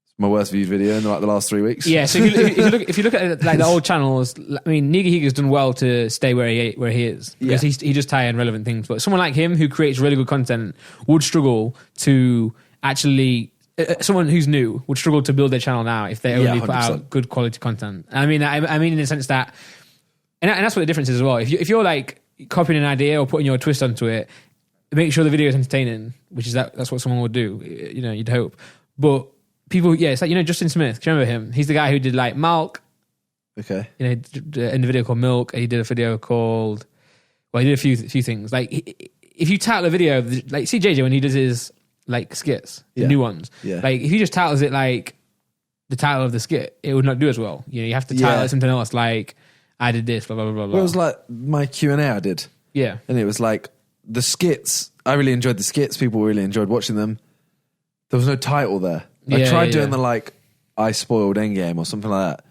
It's my worst viewed video in like the last 3 weeks. Yeah, so if you look at like the old channels, I mean, Niga Higa's done well to stay where he is. Because he just tie in relevant things. But someone like him who creates really good content would struggle to actually... someone who's new would struggle to build their channel now if they only put out good quality content. I mean in the sense that... And that's what the difference is as well. If you're like... copying an idea or putting your twist onto it, make sure the video is entertaining, which is that's what someone would do, you know, you'd hope. But people, it's like, you know, Justin Smith, do you remember him? He's the guy who did like Milk. Okay. You know, in the video called Milk, he did a video called, he did a few things. Like, if you title a video, like, see JJ when he does his, like, skits, the new ones. Yeah. Like, if he just titles it like the title of the skit, it would not do as well. You know, you have to title it something else, like, I did this, blah, blah, blah, blah. Well, it was like my Q&A I did. Yeah. And it was like the skits. I really enjoyed the skits. People really enjoyed watching them. There was no title there. I tried doing the like, I spoiled Endgame or something like that.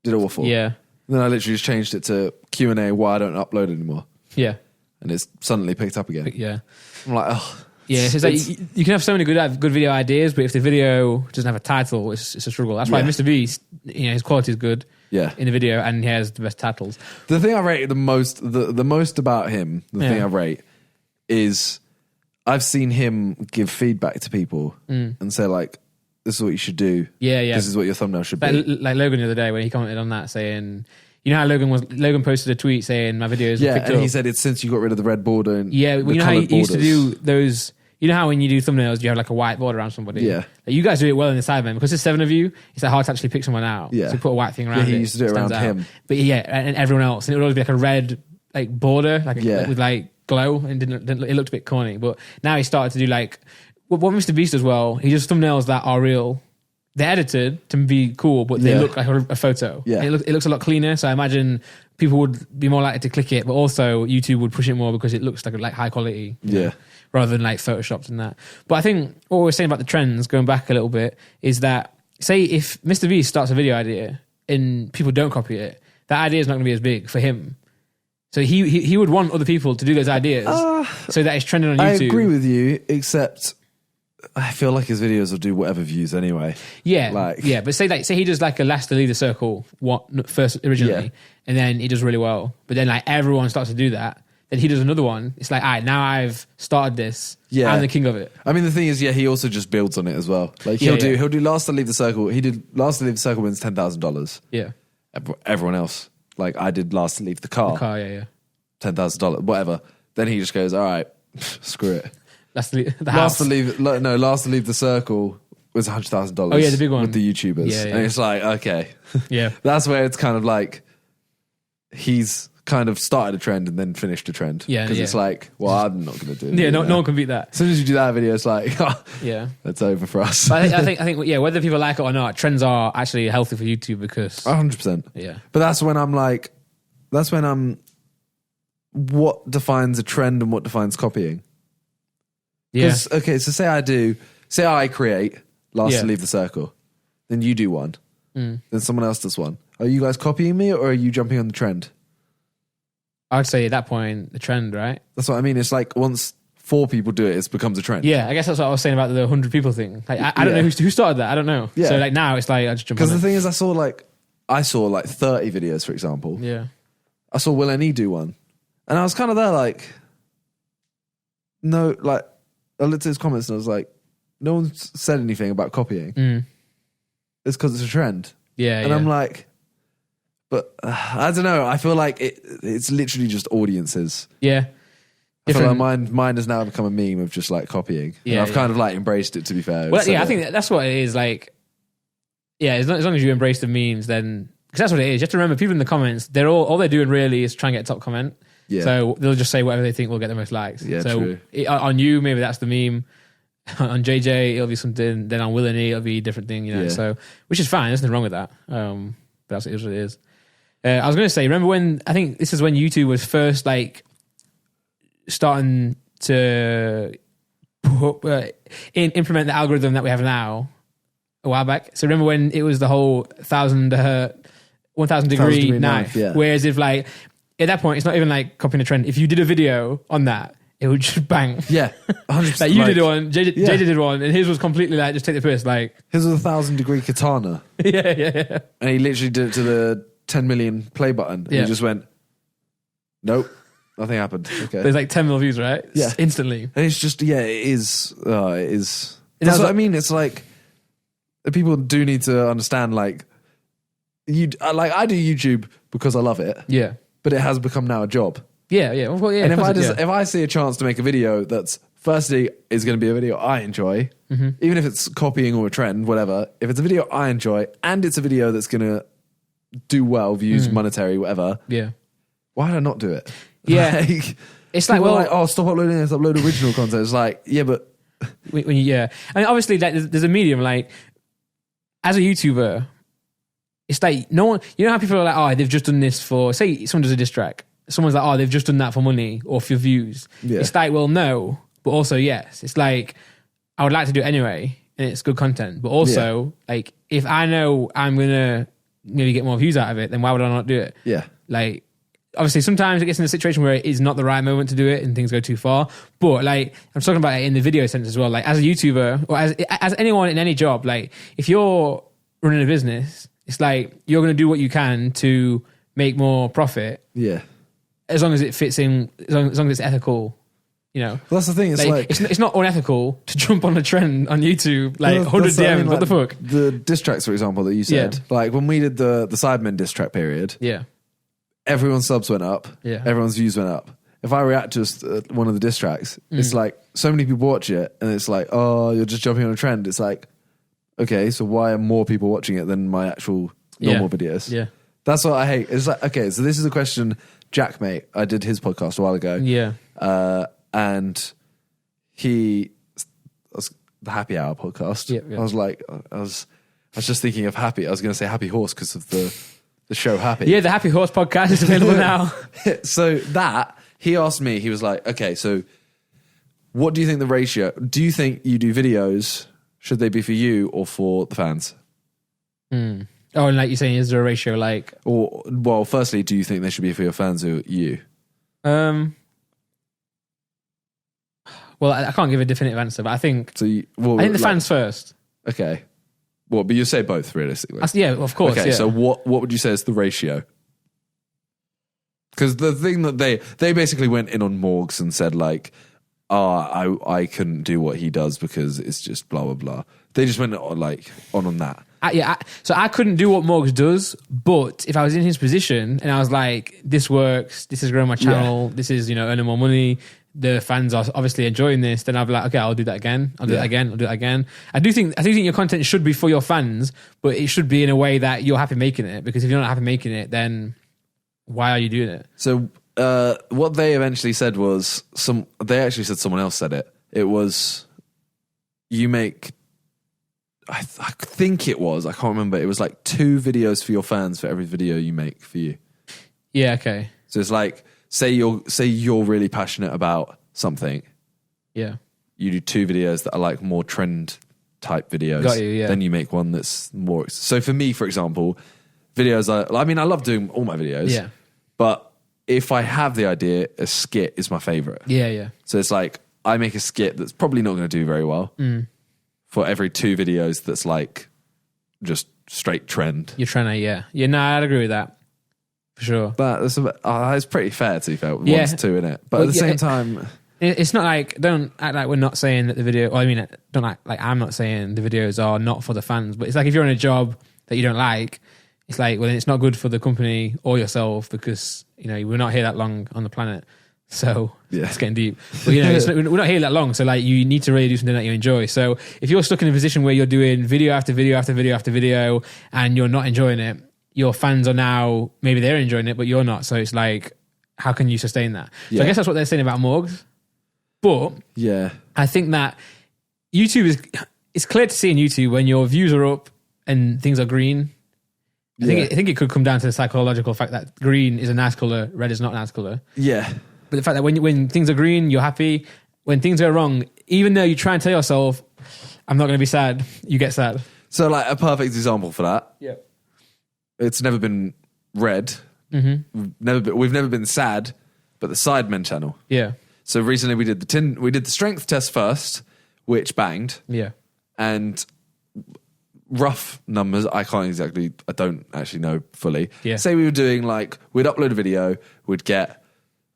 Did awful. Yeah. And then I literally just changed it to Q&A why I don't upload anymore. Yeah. And it's suddenly picked up again. Yeah. I'm like, oh. Yeah, so it's like you can have so many good video ideas, but if the video doesn't have a title, it's a struggle. That's why Mr. Beast, you know, his quality is good in the video and he has the best titles. The thing I rate the most, the most about him, thing I rate is I've seen him give feedback to people and say like, this is what you should do. Yeah. This is what your thumbnail should be. Like Logan the other day when he commented on that saying... You know how Logan posted a tweet saying my videos were picked up. He said it's since you got rid of the red border and you know how you used to do those. You know how when you do thumbnails, you have like a white border around somebody. Yeah, like you guys do it well in the Sidemen because there's 7 of you. It's like hard to actually pick someone out. Yeah, so put a white thing around. Yeah, he used to do it around him. But and everyone else, and it would always be like a red like border, like with like glow, and it looked a bit corny. But now he started to do like what Mr. Beast does well. He does thumbnails that are real. They're edited to be cool, but they look like a photo. Yeah, it looks a lot cleaner. So I imagine people would be more likely to click it, but also YouTube would push it more because it looks like high quality. Yeah. Rather than like photoshopped and that. But I think what we're saying about the trends, going back a little bit, is that say if Mr. Beast starts a video idea and people don't copy it, that idea is not going to be as big for him. So he would want other people to do those ideas so that it's trending on YouTube. I agree with you, except I feel like his videos will do whatever views anyway. Yeah, but say he does like a last to leave the circle first originally, and then he does really well. But then like everyone starts to do that. Then he does another one. It's like, all right, now I've started this. Yeah, I'm the king of it. I mean, the thing is, he also just builds on it as well. Like he'll do last to leave the circle. He did last to leave the circle wins $10,000. Yeah. Everyone else, like I did last to leave the car. $10,000, whatever. Then he just goes, all right, screw it. Last to leave the circle was $100,000. Oh yeah, the big one with the YouTubers. Yeah. And it's like, okay, that's where it's kind of like he's kind of started a trend and then finished a trend. Yeah, because it's like, well, I'm not going to do it. Yeah, no one can beat that. As soon as you do that video, it's like, that's over for us. But I think, whether people like it or not, trends are actually healthy for YouTube because 100%. Yeah, but that's when I'm what defines a trend and what defines copying. Yeah. Okay, so say I create Last to Leave the Circle, then you do one, then someone else does one. Are you guys copying me or are you jumping on the trend? I'd say at that point, the trend, right? That's what I mean. It's like once 4 people do it, it becomes a trend. Yeah, I guess that's what I was saying about the 100 people thing. Like, I don't know who started that. I don't know. Yeah. So like now it's like I just jump on Because the it. thing is, I saw like 30 videos, for example. Yeah. I saw Will and E do one. And I was kind of there like, no, like, I looked at his comments and I was like, no one's said anything about copying. It's because it's a trend. Yeah. And I'm like, but I don't know. I feel like it's literally just audiences. Yeah. I feel like mine has now become a meme of just like copying. Yeah, and I've kind of like embraced it, to be fair. Well, I think that's what it is. Like, yeah, as long as you embrace the memes, then because that's what it is. You have to remember, people in the comments, they're all they're doing really is trying to get a top comment. Yeah. So they'll just say whatever they think will get the most likes. Yeah, so true. On you, maybe that's the meme. On JJ, it'll be something. Then on Will and E, it'll be a different thing. You know. Yeah. So which is fine. There's nothing wrong with that. But that's what it is. I was going to say, remember when I think this is when YouTube was first like starting to implement the algorithm that we have now a while back. So remember when it was the whole 1000 degree knife? Yeah. Whereas if like at that point, it's not even like copying a trend. If you did a video on that, it would just bang. Yeah, 100%. Like you did one, JJ did one, and his was completely like just take the piss. Like his was 1000 degree katana. yeah. And he literally did it to the 10 million play button. And he just went, nope, nothing happened. Okay. There's like 10 million views, right? Yeah. Instantly. And it's just, it is. That's what I mean. It's like, people do need to understand, like, I do YouTube because I love it. Yeah. But it has become now a job. Yeah. Well, yeah. And if I see a chance to make a video that's, firstly, is going to be a video I enjoy, even if it's copying or a trend, whatever, if it's a video I enjoy and it's a video that's going to do well, views, monetary, whatever. Yeah. Why did I not do it? Yeah. Like, it's like, well, oh, stop uploading this, upload original content. It's like, yeah, but when I mean, obviously, like, there's a medium. Like, as a YouTuber, it's like no one. You know how people are like, oh, they've just done this for. Say someone does a diss track. Someone's like, oh, they've just done that for money or for views. Yeah. It's like, well, no, but also yes. It's like I would like to do it anyway, and it's good content. But also, like, if I know I'm gonna maybe get more views out of it, then why would I not do it? Yeah. Like, obviously, sometimes it gets in a situation where it is not the right moment to do it and things go too far. But like, I'm talking about it in the video sense as well. Like, as a YouTuber or as anyone in any job, like, if you're running a business, it's like you're going to do what you can to make more profit. Yeah. As long as it fits in, as long as it's ethical, you know. Well, that's the thing. It's like it's not unethical to jump on a trend on YouTube, like 100 DMs. I mean, what the fuck? The diss tracks, for example, that you said, like when we did the Sidemen diss track period. Yeah. Everyone's subs went up. Yeah. Everyone's views went up. If I react to one of the diss tracks, it's like so many people watch it, and it's like, oh, you're just jumping on a trend. It's like, okay, so why are more people watching it than my actual normal videos? Yeah. That's what I hate. It's like, okay, so this is a question Jack, mate, I did his podcast a while ago. Yeah. And he was the Happy Hour podcast. Yeah. I was like, I was just thinking of Happy. I was going to say Happy Horse because of the show Happy. Yeah, the Happy Horse podcast is available now. So that, he asked me, he was like, okay, so what do you think the ratio, do you think you do videos, should they be for you or for the fans? Oh, and like you're saying, is there a ratio like... Or, well, firstly, do you think they should be for your fans or you? Well, I can't give a definitive answer, but I think... I think the fans first. Okay. Well, but you say both, realistically. Yeah, of course. Okay, yeah. so what would you say is the ratio? Because the thing that they basically went in on Morgs and said like, I couldn't do what he does because it's just blah, blah, blah. They just went on that. So I couldn't do what Morgs does, but if I was in his position and I was like, this works, this is growing my channel, this is, earning more money, the fans are obviously enjoying this, then I'll be like, okay, I'll do that again. I'll do that again. I do think your content should be for your fans, but it should be in a way that you're happy making it, because if you're not happy making it, then why are you doing it? So what they eventually said was they actually said someone else said it. It was, you make, I think it was, I can't remember. It was like 2 videos for your fans for every video you make for you. Yeah, okay. So it's like, say you're really passionate about something. Yeah. You do 2 videos that are like more trend type videos. Got you, yeah. Then you make one that's more. So for me, for example, videos I love doing all my videos. Yeah. But if I have the idea, a skit is my favorite. Yeah, yeah. So it's like I make a skit that's probably not going to do very well for every 2 videos that's like just straight trend. You're trying to, yeah. Yeah, no, I'd agree with that. For sure. But it's pretty fair to be fair. One's 2 in it. But at the same time... It's not like, don't act like we're not saying that the video, well, I mean, don't act like I'm not saying the videos are not for the fans, but it's like if you're in a job that you don't like, it's like, well, then it's not good for the company or yourself because, you know, we're not here that long on the planet. So it's getting deep. But, you know, we're not here that long. So, like, you need to really do something that you enjoy. So if you're stuck in a position where you're doing video after video after video after video and you're not enjoying it, your fans are now, maybe they're enjoying it, but you're not. So it's like, how can you sustain that? So I guess that's what they're saying about Morgs. But I think that YouTube it's clear to see in YouTube when your views are up and things are green. I think it could come down to the psychological fact that green is a nice color, red is not a nice color. Yeah. But the fact that when things are green, you're happy. When things go wrong, even though you try and tell yourself, I'm not going to be sad, you get sad. So like a perfect example for that. Yeah. It's never been red. Mm-hmm. We've never been sad, but the Sidemen channel. Yeah. So recently we did the strength test first, which banged. Yeah. And rough numbers, I don't actually know fully. Yeah. Say we were doing like, we'd upload a video, we'd get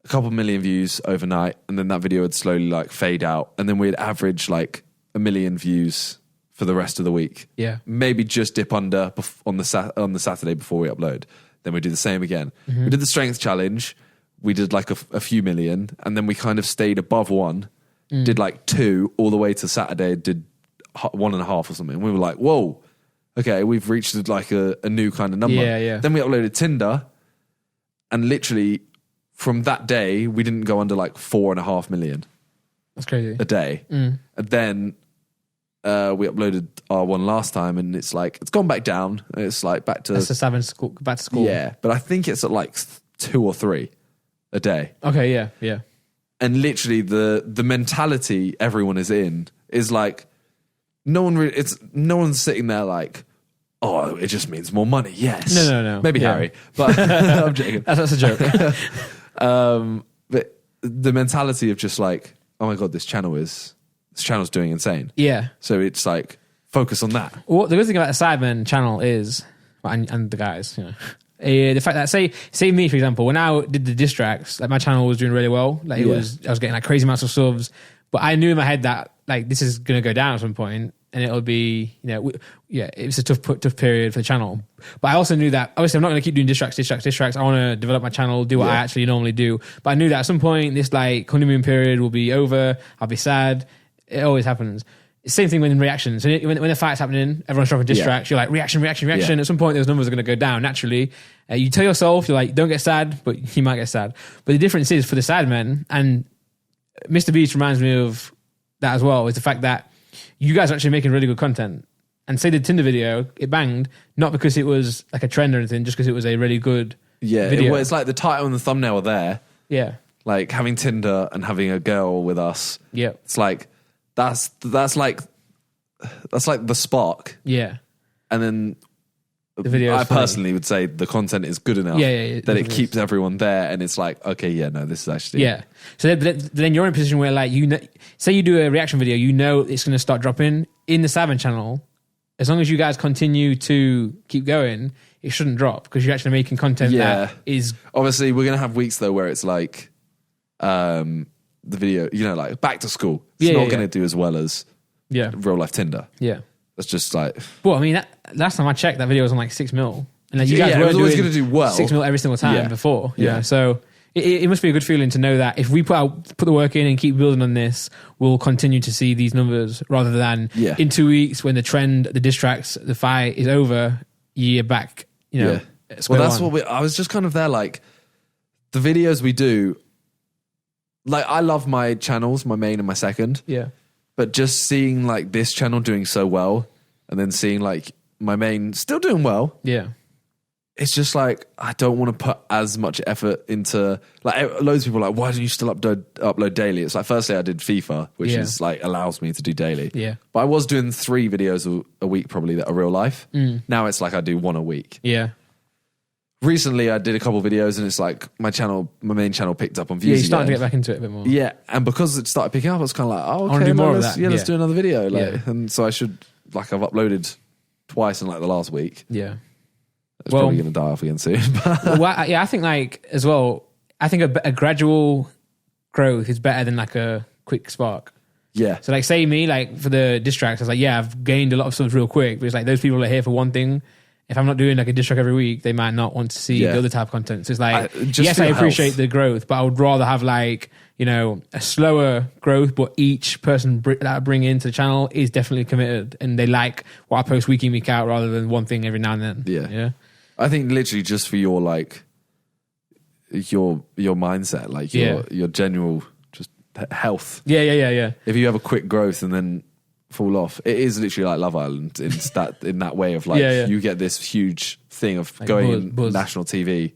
a couple million views overnight, and then that video would slowly like fade out, and then we'd average like 1 million views for the rest of the week. Yeah. Maybe just dip under on the Saturday before we upload. Then we do the same again. Mm-hmm. We did the strength challenge. We did like a few million, and then we kind of stayed above 1, did like 2 all the way to Saturday, did 1.5 or something. We were like, whoa, okay, we've reached like a new kind of number. Yeah. Then we uploaded Tinder, and literally from that day, we didn't go under like 4.5 million. That's crazy. A day. And then we uploaded our one last time, and it's like, it's gone back down. It's like back to... That's back to school. Yeah, but I think it's at like 2 or 3 a day. Okay, yeah. And literally the mentality everyone is in is like, no one's sitting there like, oh, it just means more money. Yes. No. Maybe Harry, but I'm joking. That's a joke. But the mentality of just like, oh my God, this channel's doing insane. Yeah. So it's like, focus on that. Well, the good thing about the Sidemen channel is, and the guys, you know, the fact that say me, for example, when I did the diss tracks, like my channel was doing really well. Like I was getting like crazy amounts of subs, but I knew in my head that like this is going to go down at some point, and it'll be, you know, it was a tough period for the channel. But I also knew that obviously I'm not going to keep doing diss tracks. I want to develop my channel, do what I actually normally do. But I knew that at some point this like honeymoon period will be over. I'll be sad. It always happens. Same thing when in reactions. So when the fight's happening, everyone's dropping diss tracks. You're like, reaction. Yeah. At some point, those numbers are going to go down naturally. You tell yourself, you're like, don't get sad, but you might get sad. But the difference is for the Sidemen, and Mr. Beast reminds me of that as well, is the fact that you guys are actually making really good content. And say the Tinder video, it banged, not because it was like a trend or anything, just because it was a really good video. It's like the title and the thumbnail are there. Yeah. Like having Tinder and having a girl with us. Yeah. It's like, that's like the spark. Yeah. And then the video, I personally would say the content is good enough that it keeps everyone there, and it's like, okay, this is actually... Yeah. So then you're in a position where like, you know, say you do a reaction video, you know it's going to start dropping in the Sidemen channel. As long as you guys continue to keep going, it shouldn't drop because you're actually making content that is... Obviously, we're going to have weeks though where it's like the video, you know, like back to school. It's not going to do as well as real life Tinder. Yeah. That's just like... Well, I mean, last time I checked, that video was on like 6 mil. And like, you guys were always going to do well. 6 mil every single time before. Yeah. So it must be a good feeling to know that if we put the work in and keep building on this, we'll continue to see these numbers rather than in 2 weeks when the trend, the diss tracks, the fight is over, you're back, you know. Well, that's what I was just kind of there, like, the videos we do, like, I love my channels, my main and my second. Yeah. But just seeing like this channel doing so well, and then seeing like my main still doing well. Yeah. it's just like I don't want to put as much effort into like loads of people are like, why do you still upload daily? It's like, firstly I did FIFA, which is like allows me to do daily. Yeah. But I was doing 3 videos a week probably that are real life. Now it's like I do 1 a week. Yeah. Recently I did a couple videos and it's like my main channel picked up on views. Yeah, you started to get back into it a bit more. Yeah, and because it started picking up, I was kind of like, oh, I okay, do more of that. let's do another video. Like, Yeah. and so I should, like, I've uploaded twice in like the last week. Yeah. It's probably going to die off again soon. Well, I think like as well, I think a gradual growth is better than like a quick spark. Yeah. So like say me, like for the diss tracks, I was like, yeah, I've gained a lot of stuff real quick, but it's like those people are here for one thing. If I'm not doing like a diss track every week, they might not want to see the other type of content. So it's like, yes, I appreciate the growth, but I would rather have like, you know, a slower growth, but each person that I bring into the channel is definitely committed and they like what I post week in, week out rather than one thing every now and then. Yeah. Yeah. I think literally just for your like, your mindset, like your general just health. Yeah. If you have a quick growth and then fall off, it is literally like Love Island in that way of like you get this huge thing of like going buzz. National TV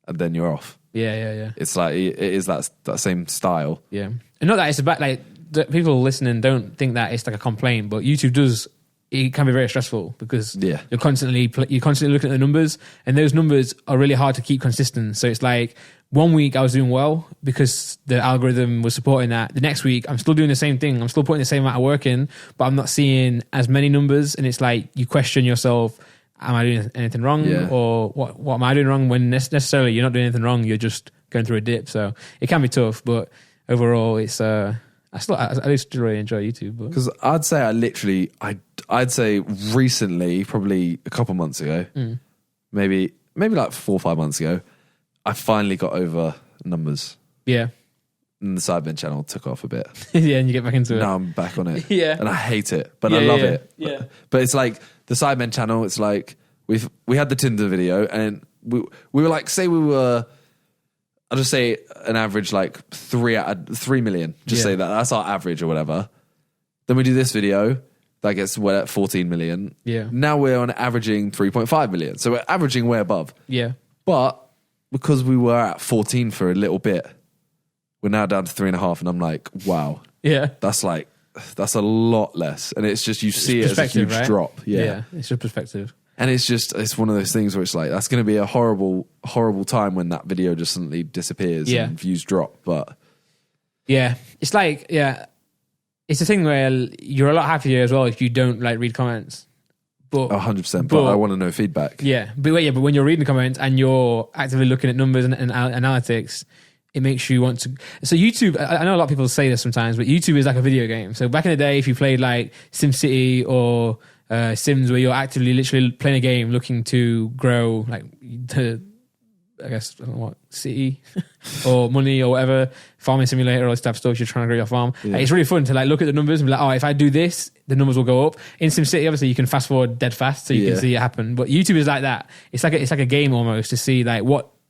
and then you're off. Yeah. It's like it is that same style. Yeah, and not that it's about like people listening don't think that it's like a complaint, but YouTube does. It can be very stressful because you're constantly looking at the numbers, and those numbers are really hard to keep consistent. So it's like 1 week I was doing well because the algorithm was supporting that. The next week I'm still doing the same thing. I'm still putting the same amount of work in, but I'm not seeing as many numbers. And it's like you question yourself: am I doing anything wrong, or what am I doing wrong? When necessarily you're not doing anything wrong, you're just going through a dip. So it can be tough, but overall, it's I used to really enjoy YouTube. Because I'd say I'd say recently, probably a couple months ago, maybe like 4 or 5 months ago, I finally got over numbers. Yeah. And the Sidemen channel took off a bit. Yeah, and you get back into it. Now I'm back on it. Yeah. And I hate it, but I love it. Yeah. But it's like the Sidemen channel, it's like we had the Tinder video and we were like, say we were, I'll just say an average like 3 million. Just say that's our average or whatever. Then we do this video that gets at 14 million. Yeah. Now we're on averaging 3.5 million. So we're averaging way above. Yeah. But because we were at 14 for a little bit, we're now down to 3.5, and I'm like, wow. Yeah. That's a lot less. And it's just, you see it as a huge drop. Yeah. It's just perspective. And it's one of those things where it's like, that's going to be a horrible, horrible time when that video just suddenly disappears and views drop. But yeah, it's like, it's a thing where you're a lot happier as well if you don't like read comments. But 100%. But I want to know feedback. Yeah. But when you're reading the comments and you're actively looking at numbers and analytics, it makes you want to. So YouTube, I know a lot of people say this sometimes, but YouTube is like a video game. So back in the day, if you played like SimCity or Sims, where you're actively literally playing a game looking to grow like I guess, I don't know what, city or money or whatever, farming simulator, all this type of stuff, you're trying to grow your farm. Yeah. Like, it's really fun to like look at the numbers and be like, oh, if I do this, the numbers will go up. In SimCity, obviously, you can fast forward dead fast so you can see it happen. But YouTube is like that. It's like a game almost to see like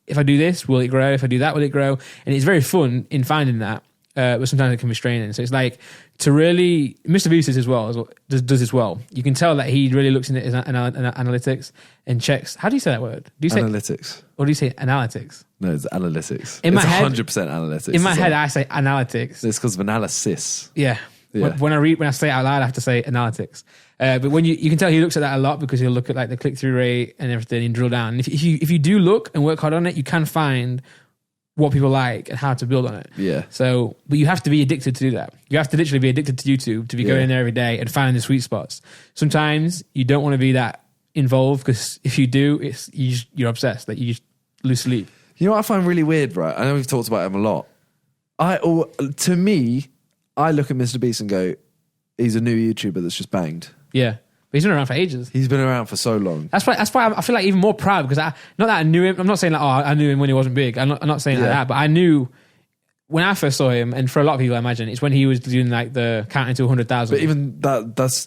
if I do this, will it grow? If I do that, will it grow? And it's very fun in finding that. But sometimes it can be straining. So it's like to really, Mr. Beast as well does this well. You can tell that he really looks into his analytics and checks. How do you say that word? Do you say analytics? Or do you say analytics? No, it's analytics. In my it's head, 100% analytics. In my head, I say analytics. It's because of analysis. Yeah. When I say it out loud, I have to say analytics. But when you can tell he looks at that a lot because he'll look at like the click-through rate and everything and drill down. And if you do look and work hard on it, you can find what people like and how to build on it. Yeah. So, but you have to be addicted to do that. You have to literally be addicted to YouTube to be going in there every day and finding the sweet spots. Sometimes you don't want to be that involved because if you do, you're obsessed. Like you just lose sleep. You know what I find really weird, right? I know we've talked about him a lot. To me, I look at Mr. Beast and go, he's a new YouTuber that's just banged. Yeah. But he's been around for ages. He's been around for so long. That's why I feel like even more proud because not that I knew him. I'm not saying like, I knew him when he wasn't big. I'm not saying like that, but I knew when I first saw him, and for a lot of people, I imagine, it's when he was doing like the counting to 100,000. But even that's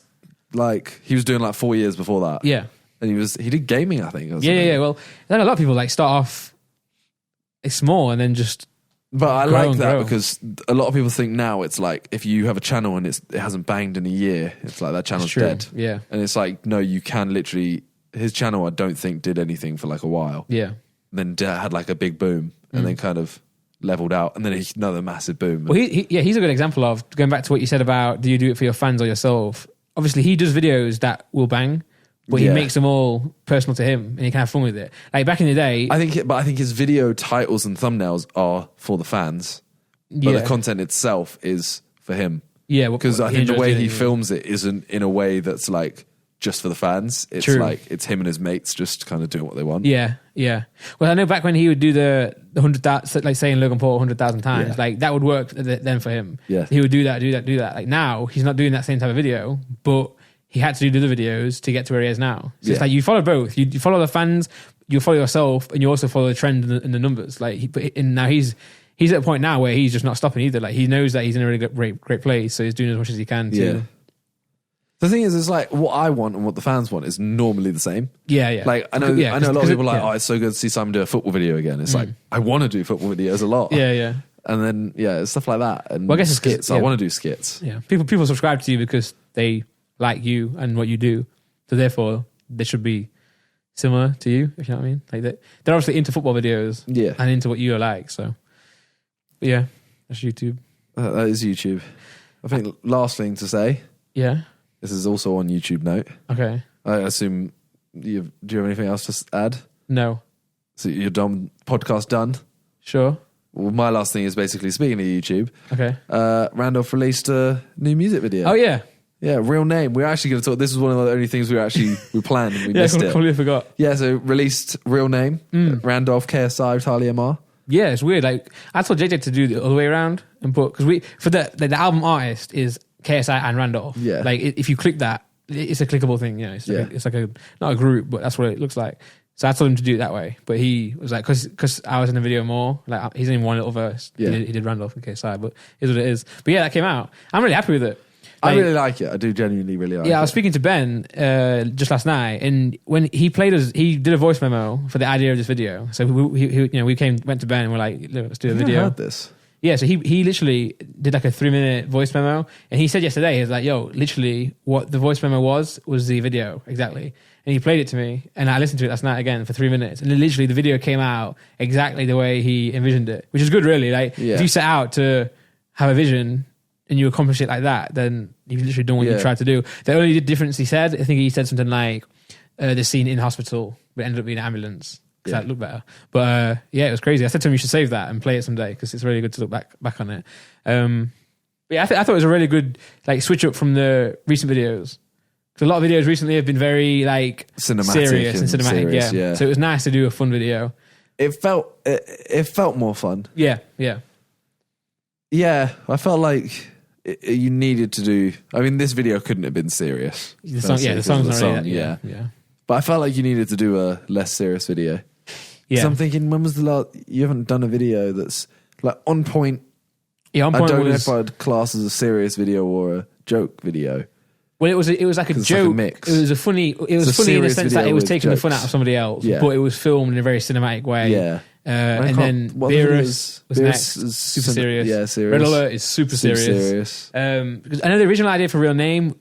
like, he was doing like 4 years before that. Yeah. And he did gaming, I think. Yeah. Well, then a lot of people like start off small and then just. But I like that because a lot of people think now it's like if you have a channel and it hasn't banged in a year, it's like that channel's dead. Yeah. And it's like, no, you can literally his channel, I don't think did anything for like a while. Yeah. Then had like a big boom, and then kind of leveled out, and then another massive boom. Well, he's a good example of going back to what you said about do you do it for your fans or yourself? Obviously, he does videos that will bang, but he makes them all personal to him, and he can have fun with it. Like back in the day, I think his video titles and thumbnails are for the fans, but the content itself is for him. Yeah, because I think the way he films it isn't in a way that's like just for the fans. It's like it's him and his mates just kind of doing what they want. Yeah, yeah. Well, I know back when he would do the 100,000, like saying Logan Paul 100,000 times, like that would work then for him. Yeah, he would do that. Like now, he's not doing that same type of video, but he had to do the other videos to get to where he is now. So it's like you follow both. You follow the fans, you follow yourself, and you also follow the trend and the numbers. Like, and now he's at a point now where he's just not stopping either. Like he knows that he's in a really great place, so he's doing as much as he can. The thing is, it's like what I want and what the fans want is normally the same. Yeah, yeah. Like I know a lot of people are like, oh, it's so good to see Simon do a football video again. It's like I want to do football videos a lot. Yeah, yeah. And then it's stuff like that. And well, I guess it's skits. I want to do skits. Yeah, people subscribe to you because they like you and what you do, so therefore they should be similar to you. If you know what I mean. Like they're obviously into football videos. Yeah, and into what you like. So, but yeah, that's YouTube. That is YouTube. I think last thing to say. Yeah. This is also on YouTube Note. Okay. I assume do you have anything else to add? No. So you're done, podcast done? Sure. Well, my last thing is basically, speaking of YouTube, okay. Randolph released a new music video. Oh, yeah. Yeah, real name. We're actually going to talk, this was one of the only things we planned and we missed it. Yeah, completely forgot. Yeah, so released real name, Randolph KSI Talia Mar. Yeah, it's weird. Like, I told JJ to do the other way around and put, because for the album artist is KSI and Randolph. Yeah. Like if you click that, it's a clickable thing. You know, it's like a not a group, but that's what it looks like. So I told him to do it that way, but he was like, because I was in the video more. Like he's in one little verse. Yeah. He did Randolph and KSI, but it is what it is. But yeah, that came out. I'm really happy with it. Like, I really like it. I do genuinely really like it. Yeah, I was speaking to Ben just last night, and when he played us, he did a voice memo for the idea of this video. So we went to Ben and we're like, let's do a video. I heard this. Yeah, so he literally did like a 3-minute voice memo, and he said yesterday, he was like, yo, literally what the voice memo was the video, exactly. And he played it to me, and I listened to it last night again for 3 minutes, and then literally the video came out exactly the way he envisioned it, which is good, really. Like, if you set out to have a vision and you accomplish it like that, then you've literally done what you tried to do. The only difference he said, I think he said something like, the scene in hospital, but it ended up being an ambulance. Because that looked better. But it was crazy. I said to him, you should save that and play it someday because it's really good to look back on it. But yeah, I thought it was a really good like switch up from the recent videos. Because a lot of videos recently have been very like cinematic serious and cinematic. Serious, yeah. So it was nice to do a fun video. It felt more fun. Yeah, yeah. Yeah, I felt like you needed to do... I mean, this video couldn't have been serious. The song's not really that. Yeah. But I felt like you needed to do a less serious video. Yeah. So I'm thinking, when was the last... You haven't done a video that's like on point. Yeah, on point. I don't know if I'd class as a serious video or a joke video. Well, it was like a joke. Like a mix. It was funny in the sense that it was taking the fun out of somebody else, but it was filmed in a very cinematic way. Yeah. And then Beerus was next. Super serious. Yeah, serious. Red Alert is super serious. Because I know the original idea for Real Name,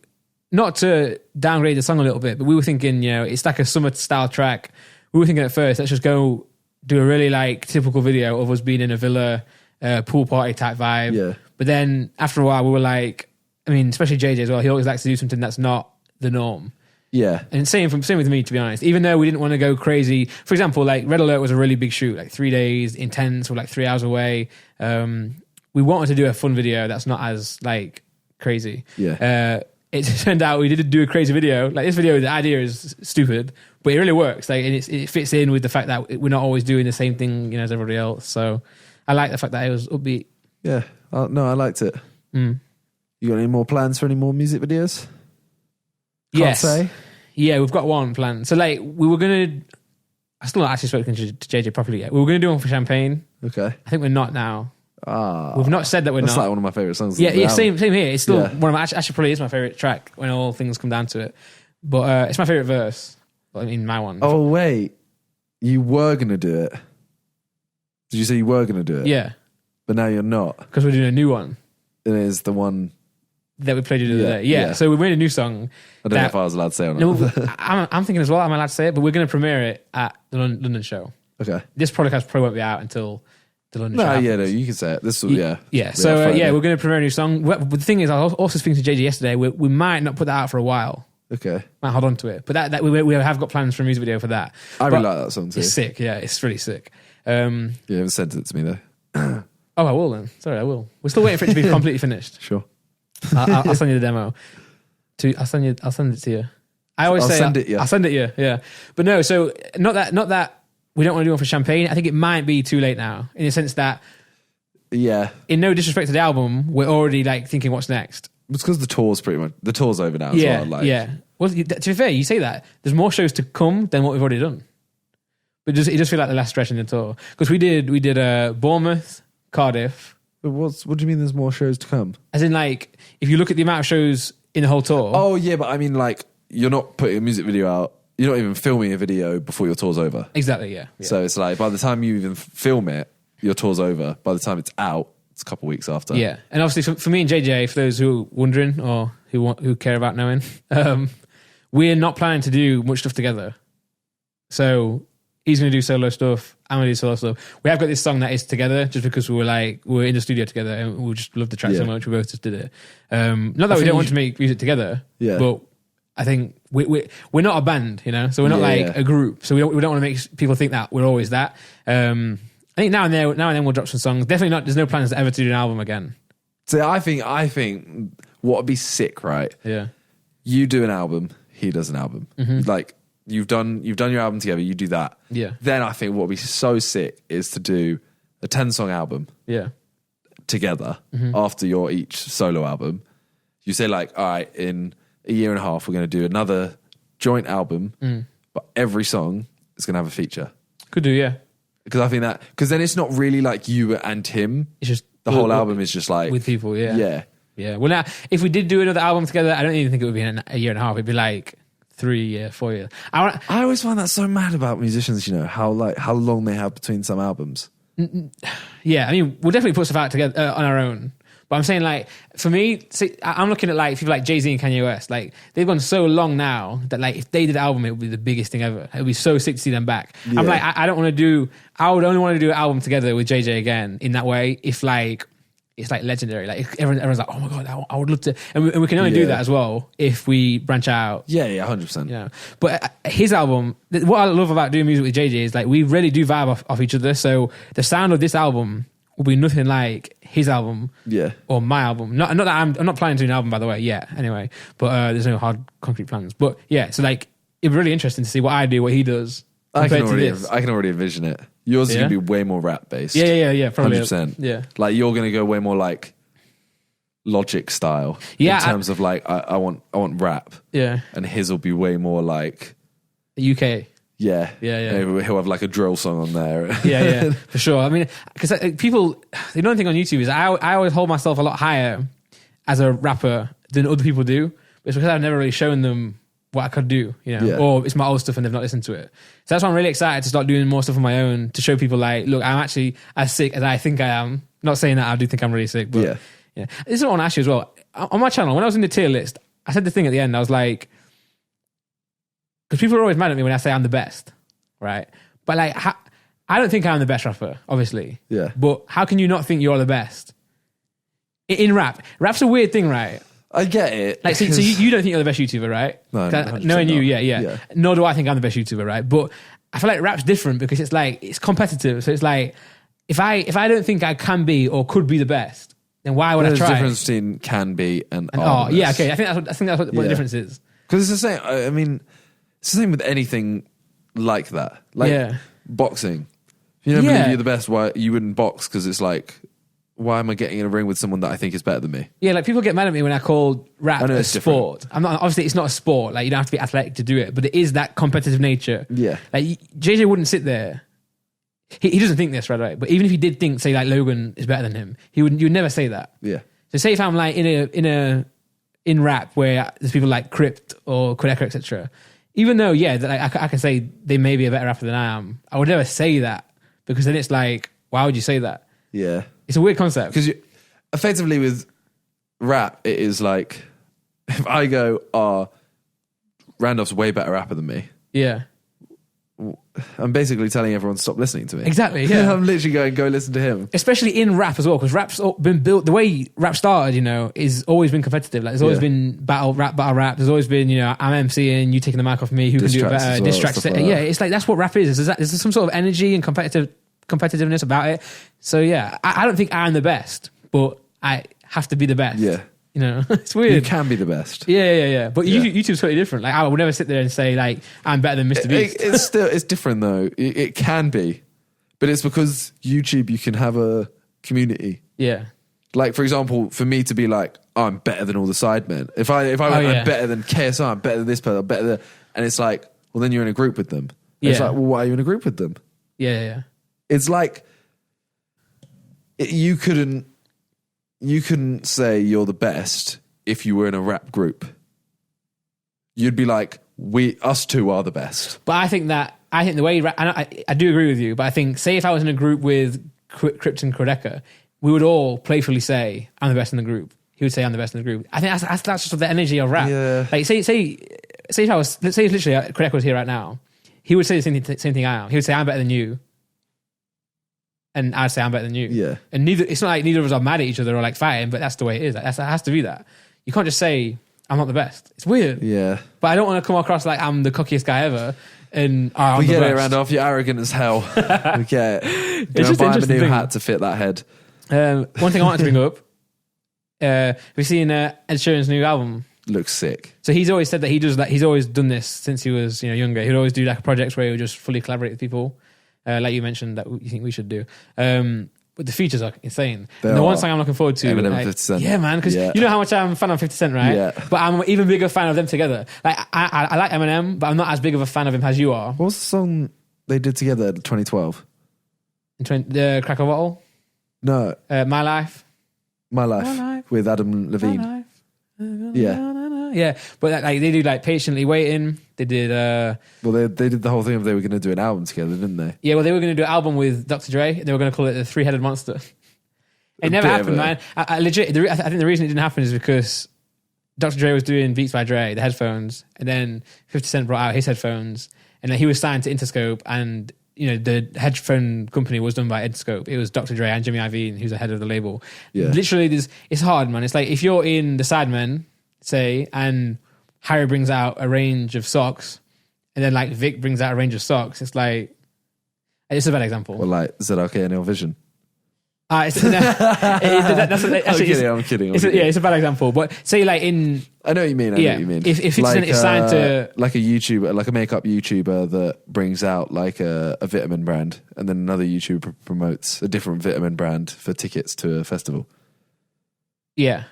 not to downgrade the song a little bit, but we were thinking, it's like a summer style track. We were thinking at first, let's just go do a really like typical video of us being in a villa, pool party type vibe. Yeah. But then after a while, we were like, I mean, especially JJ as well, he always likes to do something that's not the norm. Yeah. And same with me, to be honest. Even though we didn't want to go crazy. For example, like Red Alert was a really big shoot, like 3 days, intense, we're like 3 hours away. We wanted to do a fun video that's not as like crazy. Yeah. It turned out we did do a crazy video. Like this video, the idea is stupid, but it really works. Like, and it fits in with the fact that we're not always doing the same thing, as everybody else. So I like the fact that it was upbeat. Yeah. No, I liked it. You got any more plans for any more music videos? Can't say. Yeah, we've got one planned. So like we were gonna. I still not actually spoken to JJ properly yet. We were gonna do one for Champagne. Okay. I think we're not now. We've not said that we're not. That's like one of my favourite songs. Yeah, same here. It's still one of my, actually probably is my favourite track when all things come down to it. But it's my favourite verse. Well, I mean, my one. Oh, wait. You were going to do it. Did you say you were going to do it? Yeah. But now you're not. Because we're doing a new one. It is the one that we played you the other day. Yeah. So we made a new song. I don't know if I was allowed to say or not. No, I'm thinking as well, I'm allowed to say it, but we're going to premiere it at the London show. Okay. This podcast probably won't be out until the London show happens. No, you can say it. This will, Yeah. So, we're going to premiere a new song. But the thing is, I was also speaking to JJ yesterday, we might not put that out for a while. Okay. Might hold on to it. But that we have got plans for a music video for that. I really like that song too. It's sick, yeah. It's really sick. You haven't sent it to me though. Oh, I will then. Sorry, I will. We're still waiting for it to be completely finished. Sure. I'll send you the demo. I'll send it to you. I'll send it to you. Yeah. But no, so not that we don't want to do one for Champagne. I think it might be too late now, in the sense that, in no disrespect to the album, we're already like thinking what's next. It's because the tour's over now as well. Like. Yeah. Well, to be fair, you say that. There's more shows to come than what we've already done. But it just feel like the last stretch in the tour. Because we did Bournemouth, Cardiff. But what do you mean there's more shows to come? As in, like, if you look at the amount of shows in the whole tour. Oh, yeah, but I mean, like, you're not putting a music video out. You're not even filming a video before your tour's over. Exactly, yeah. So it's like, by the time you even film it, your tour's over. By the time it's out, it's a couple of weeks after. Yeah. And obviously, for me and JJ, for those who are wondering or who care about knowing, we're not planning to do much stuff together. So he's going to do solo stuff. I'm going to do solo stuff. We have got this song that is together just because we were in the studio together and we just love the track so much. We both just did it. Not that we don't want to make music together, but I think we're not a band, you know? So we're not a group. So we don't want to make people think that we're always that. I think now and then we'll drop some songs. Definitely not. There's no plans to ever to do an album again. So I think what would be sick, right? Yeah. You do an album, he does an album. Mm-hmm. Like you've done your album together, you do that. Yeah. Then I think what would be so sick is to do a 10-song album. Yeah. Together after your each solo album. You say like, all right, in a year and a half we're going to do another joint album, but every song is going to have a feature. Could do, yeah. Because I think because then it's not really like you and him. It's just the whole album is just like with people. Yeah. Yeah. Well, now if we did do another album together, I don't even think it would be a year and a half. It'd be like 3 years, 4 years. I always find that so mad about musicians. You know how long they have between some albums. Yeah, I mean, we'll definitely put stuff out together on our own. But I'm saying, like, for me, I'm looking at like people like Jay-Z and Kanye West. Like, they've gone so long now that like if they did an album, it would be the biggest thing ever. It would be so sick to see them back. Yeah. I'm like, I would only want to do an album together with JJ again in that way if like it's like legendary. Like if everyone's like, oh my God, I would love to. And we can only do that as well if we branch out. Yeah, 100%. Yeah. But his album, what I love about doing music with JJ is like we really do vibe off each other. So the sound of this album will be nothing like his album or my album. Not that I'm not planning to do an album, by the way, anyway. But there's no hard concrete plans. But yeah, so like it'd be really interesting to see what I do, what he does. I can already envision it. Yours is going to be way more rap based. Yeah, probably. 100%. Yeah. Like you're going to go way more like Logic style. Yeah. In terms of like, I want rap. Yeah. And his will be way more like UK. Yeah. Yeah. He'll have like a drill song on there. Yeah, for sure. I mean, because people, the only thing on YouTube is I always hold myself a lot higher as a rapper than other people do. It's because I've never really shown them what I could do, you know, or it's my old stuff and they've not listened to it. So that's why I'm really excited to start doing more stuff on my own to show people like, look, I'm actually as sick as I think I am. Not saying that I do think I'm really sick, but yeah. This is what I want to ask you as well. On my channel, when I was in the tier list, I said the thing at the end, I was like, because people are always mad at me when I say I'm the best, right? But like, I don't think I'm the best rapper, obviously. Yeah. But how can you not think you're the best? In rap. Rap's a weird thing, right? I get it. Like, so you don't think you're the best YouTuber, right? No, knowing you, yeah. Nor do I think I'm the best YouTuber, right? But I feel like rap's different because it's like, it's competitive. So it's like, if I don't think I can be or could be the best, then why would I try? There's a difference between can be and are. Yeah, okay. I think that's what the difference is. Because it's the same. I mean, it's the same with anything like that. Like boxing. If you don't believe you're the best, why you wouldn't box? Because it's like, why am I getting in a ring with someone that I think is better than me? Yeah, like people get mad at me when I call rap a sport. I'm not, obviously it's not a sport. Like you don't have to be athletic to do it, but it is that competitive nature. Yeah. Like JJ wouldn't sit there. He doesn't think this, right? But even if he did think, say, like Logan is better than him, you would never say that. Yeah. So say if I'm like in rap where there's people like Crypt or Quidecca, etc. Even though that I can say they may be a better rapper than I am, I would never say that because then it's like, why would you say that? Yeah. It's a weird concept. Because effectively with rap, it is like, if I go, Randolph's a way better rapper than me, Yeah. I'm basically telling everyone to stop listening to me. Exactly, yeah. I'm literally going, go listen to him. Especially in rap as well, because rap's been built, the way rap started, is always been competitive. Like, there's always been battle rap. There's always been, I'm MCing, you taking the mic off me, who can do it better, diss tracks. Yeah, it's like, that's what rap is. There's some sort of energy and competitiveness about it. So yeah, I don't think I'm the best, but I have to be the best. Yeah. It's weird. You can be the best. Yeah. But YouTube's totally different. Like, I would never sit there and say, like, I'm better than Mr. Beast. It's different though. It can be, but it's because YouTube, you can have a community. Yeah. Like, for example, for me to be like, I'm better than all the sidemen. If I went, I'm better than KSI, I'm better than this person, I'm better than, and it's like, well, then you're in a group with them. It's like, well, why are you in a group with them? Yeah. It's like, you couldn't say you're the best if you were in a rap group. You'd be like, us two are the best. But I think the way I do agree with you, but I think, say if I was in a group with Crypt and Crodeka, we would all playfully say, I'm the best in the group. He would say, I'm the best in the group. I think that's just the energy of rap. Yeah. Like, say if I was, let's say literally Crodeka was here right now, he would say the same thing I am. He would say, I'm better than you. And I'd say I'm better than you. Yeah. And it's not like neither of us are mad at each other or like fighting, but that's the way it is. It has to be that. You can't just say, I'm not the best. It's weird. Yeah. But I don't want to come across like I'm the cockiest guy ever. And we get it, Randolph. You're arrogant as hell. We get it. It's just buy him a new thing. hat to fit that head. One thing I wanted to bring up, we've seen Ed Sheeran's new album. Looks sick. So he's always said that he does that. He's always done this since he was younger. He'd always do like projects where he would just fully collaborate with people. Like you mentioned that you think we should do. But the features are insane. And the one song I'm looking forward to, Eminem and 50 Cent. Yeah, man, because you know how much I'm a fan of 50 Cent, right? Yeah. But I'm an even bigger fan of them together. Like I like Eminem, but I'm not as big of a fan of him as you are. What was the song they did together in 2012? The Crack a Bottle? No. My Life? My Life. With Adam Levine. Yeah, but like they do like Patiently Waiting. They did. Well, they did the whole thing of they were going to do an album together, didn't they? Yeah, well, they were going to do an album with Dr. Dre. They were going to call it the Three-Headed Monster. It never happened, man. I think the reason it didn't happen is because Dr. Dre was doing Beats by Dre, the headphones, and then 50 Cent brought out his headphones, and then he was signed to Interscope, and the headphone company was done by Interscope. It was Dr. Dre and Jimmy Iovine, who's the head of the label. Yeah. Literally, it's hard, man. It's like if you're in the Sidemen, say, and Harry brings out a range of socks, and then like Vic brings out a range of socks. It's like, it's a bad example. Well, like ZRK and Vision. I'm kidding. It's a bad example. But say like in, I know what you mean. I know what you mean. If 50 Cent is signed to like a YouTuber, like a makeup YouTuber that brings out like a vitamin brand, and then another YouTuber promotes a different vitamin brand for tickets to a festival. Yeah,